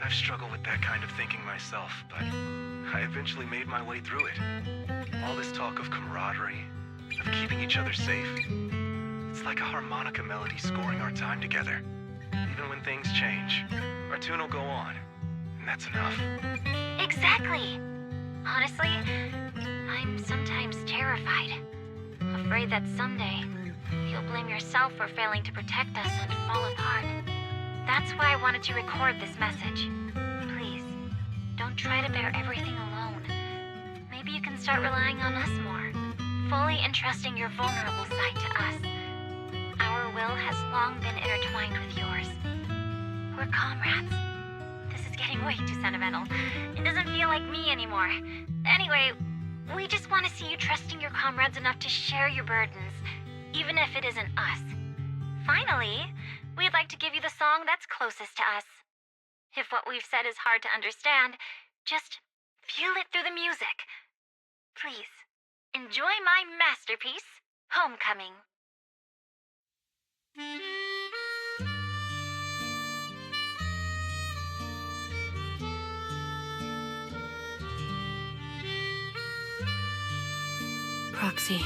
I've struggled with that kind of thinking myself, but I eventually made my way through it. All this talk of camaraderie, of keeping each other safe, it's like a harmonica melody scoring our time together. Even when things change, our tune will go on, and that's enough. Exactly. Honestly, I'm sometimes terrified. Afraid that someday, you'll blame yourself for failing to protect us and fall apart. That's why I wanted to record this message. Please, don't try to bear everything alone. Maybe you can start relying on us more, fully entrusting your vulnerable side to us. Our will has long been intertwined with yours. We're comrades. This is getting way too sentimental. It doesn't feel like me anymore. Anyway, we just want to see you trusting your comrades enough to share your burdens, even if it isn't us. Finally, we'd like to give you the song that's closest to us. If what we've said is hard to understand, just feel it through the music. Please, enjoy my masterpiece, Homecoming. Proxy,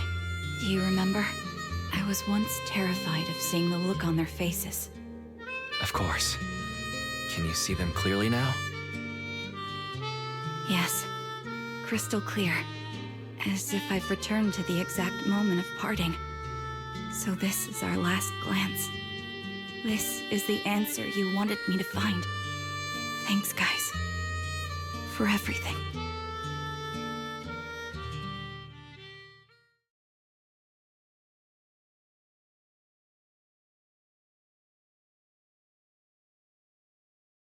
do you remember? I was once terrified of seeing the look on their faces. Of course. Can you see them clearly now? Yes, crystal clear. As if I've returned to the exact moment of parting. So this is our last glance. This is the answer you wanted me to find. Thanks, guys. For everything.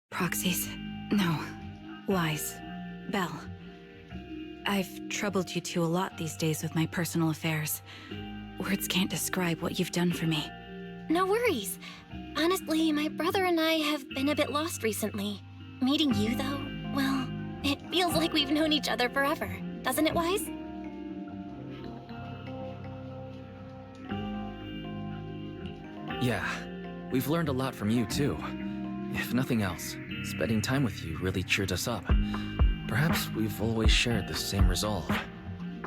Proxies. No. Wise. Belle. I've troubled you two a lot these days with my personal affairs. Words can't describe what you've done for me. No worries. Honestly, my brother and I have been a bit lost recently. Meeting you, though, well, it feels like we've known each other forever. Doesn't it, Wise? Yeah, we've learned a lot from you too. If nothing else, spending time with you really cheered us up. Perhaps we've always shared the same resolve.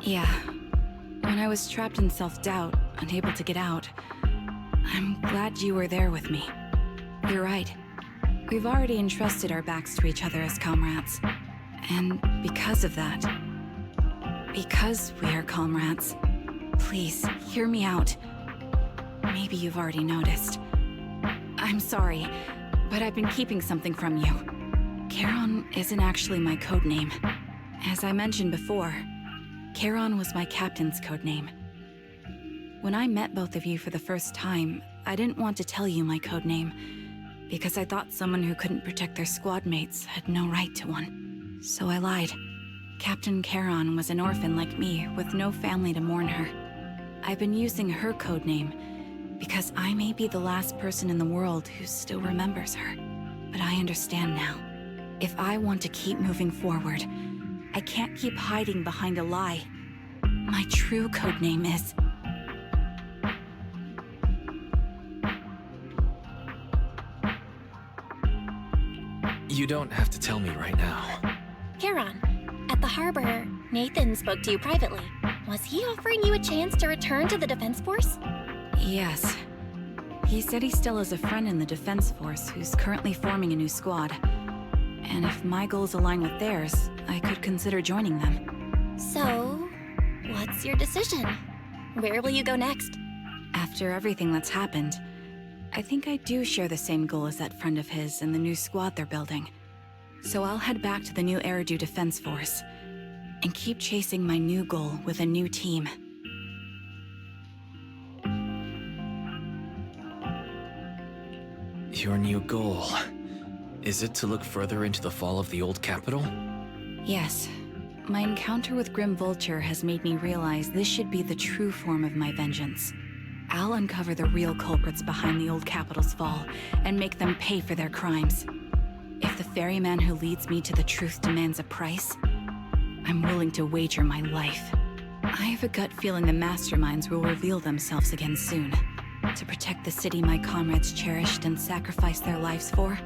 Yeah. When I was trapped in self-doubt, unable to get out, I'm glad you were there with me. You're right. We've already entrusted our backs to each other as comrades. And because of that, because we are comrades, please, hear me out. Maybe you've already noticed. I'm sorry, but I've been keeping something from you. Charon isn't actually my codename. As I mentioned before, Charon was my captain's codename. When I met both of you for the first time, I didn't want to tell you my codename, because I thought someone who couldn't protect their squad mates had no right to one. So I lied. Captain Charon was an orphan like me, with no family to mourn her. I've been using her codename because I may be the last person in the world who still remembers her. But I understand now. If I want to keep moving forward, I can't keep hiding behind a lie. My true codename is... You don't have to tell me right now. Charon, at the harbor, Nathan spoke to you privately. Was he offering you a chance to return to the Defense Force? Yes. He said he still has a friend in the Defense Force who's currently forming a new squad. And if my goals align with theirs, I could consider joining them. So, what's your decision? Where will you go next? After everything that's happened, I think I do share the same goal as that friend of his and the new squad they're building. So I'll head back to the new Eridu Defense Force and keep chasing my new goal with a new team. Your new goal. Is it to look further into the fall of the old capital? Yes. My encounter with Grim Vulture has made me realize this should be the true form of my vengeance. I'll uncover the real culprits behind the old capital's fall and make them pay for their crimes. If the ferryman who leads me to the truth demands a price, I'm willing to wager my life. I have a gut feeling the masterminds will reveal themselves again soon. To protect the city my comrades cherished and sacrificed their lives for,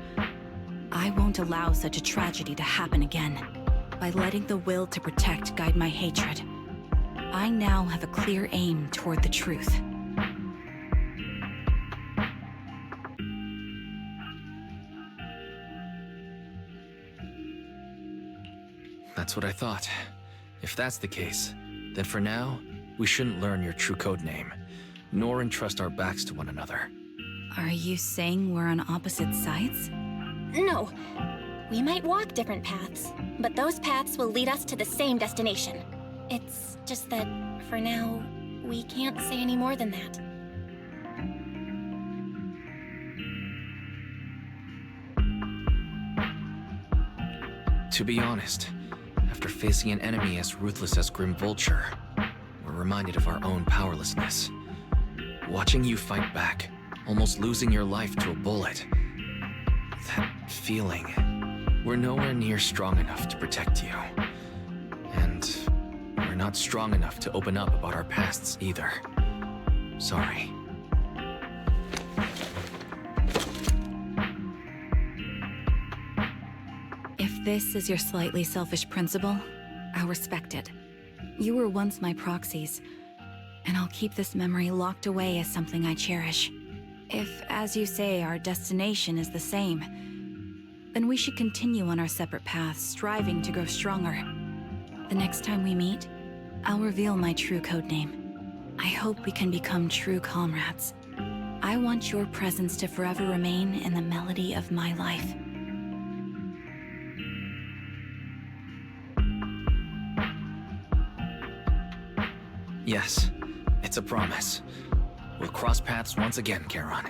I won't allow such a tragedy to happen again. By letting the will to protect guide my hatred, I now have a clear aim toward the truth. That's what I thought. If that's the case, then for now, we shouldn't learn your true codename, nor entrust our backs to one another. Are you saying we're on opposite sides? No. We might walk different paths, but those paths will lead us to the same destination. It's just that, for now, we can't say any more than that. To be honest, after facing an enemy as ruthless as Grim Vulture, we're reminded of our own powerlessness. Watching you fight back, almost losing your life to a bullet. That feeling. We're nowhere near strong enough to protect you. And we're not strong enough to open up about our pasts either. Sorry. If this is your slightly selfish principle, I'll respect it. You were once my proxies, and I'll keep this memory locked away as something I cherish. If, as you say, our destination is the same, then we should continue on our separate paths, striving to grow stronger. The next time we meet, I'll reveal my true codename. I hope we can become true comrades. I want your presence to forever remain in the melody of my life. Yes, it's a promise. We'll cross paths once again, Charon.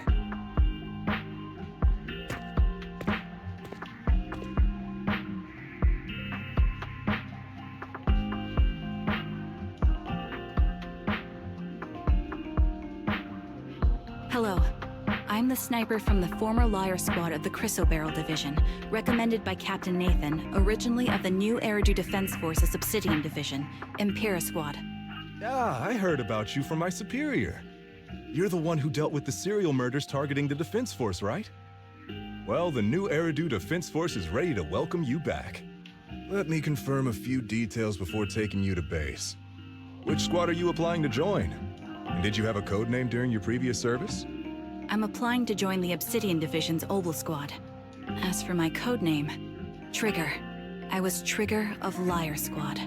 Hello. I'm the sniper from the former Liar Squad of the Chrysoberyl Division, recommended by Captain Nathan, originally of the new Eridu Defense Force's Obsidian Division, Impera Squad. Ah, I heard about you from my superior. You're the one who dealt with the serial murders targeting the Defense Force, right? Well, the new Eridu Defense Force is ready to welcome you back. Let me confirm a few details before taking you to base. Which squad are you applying to join? And did you have a code name during your previous service? I'm applying to join the Obsidian Division's Obel Squad. As for my code name, Trigger. I was Trigger of Liar Squad.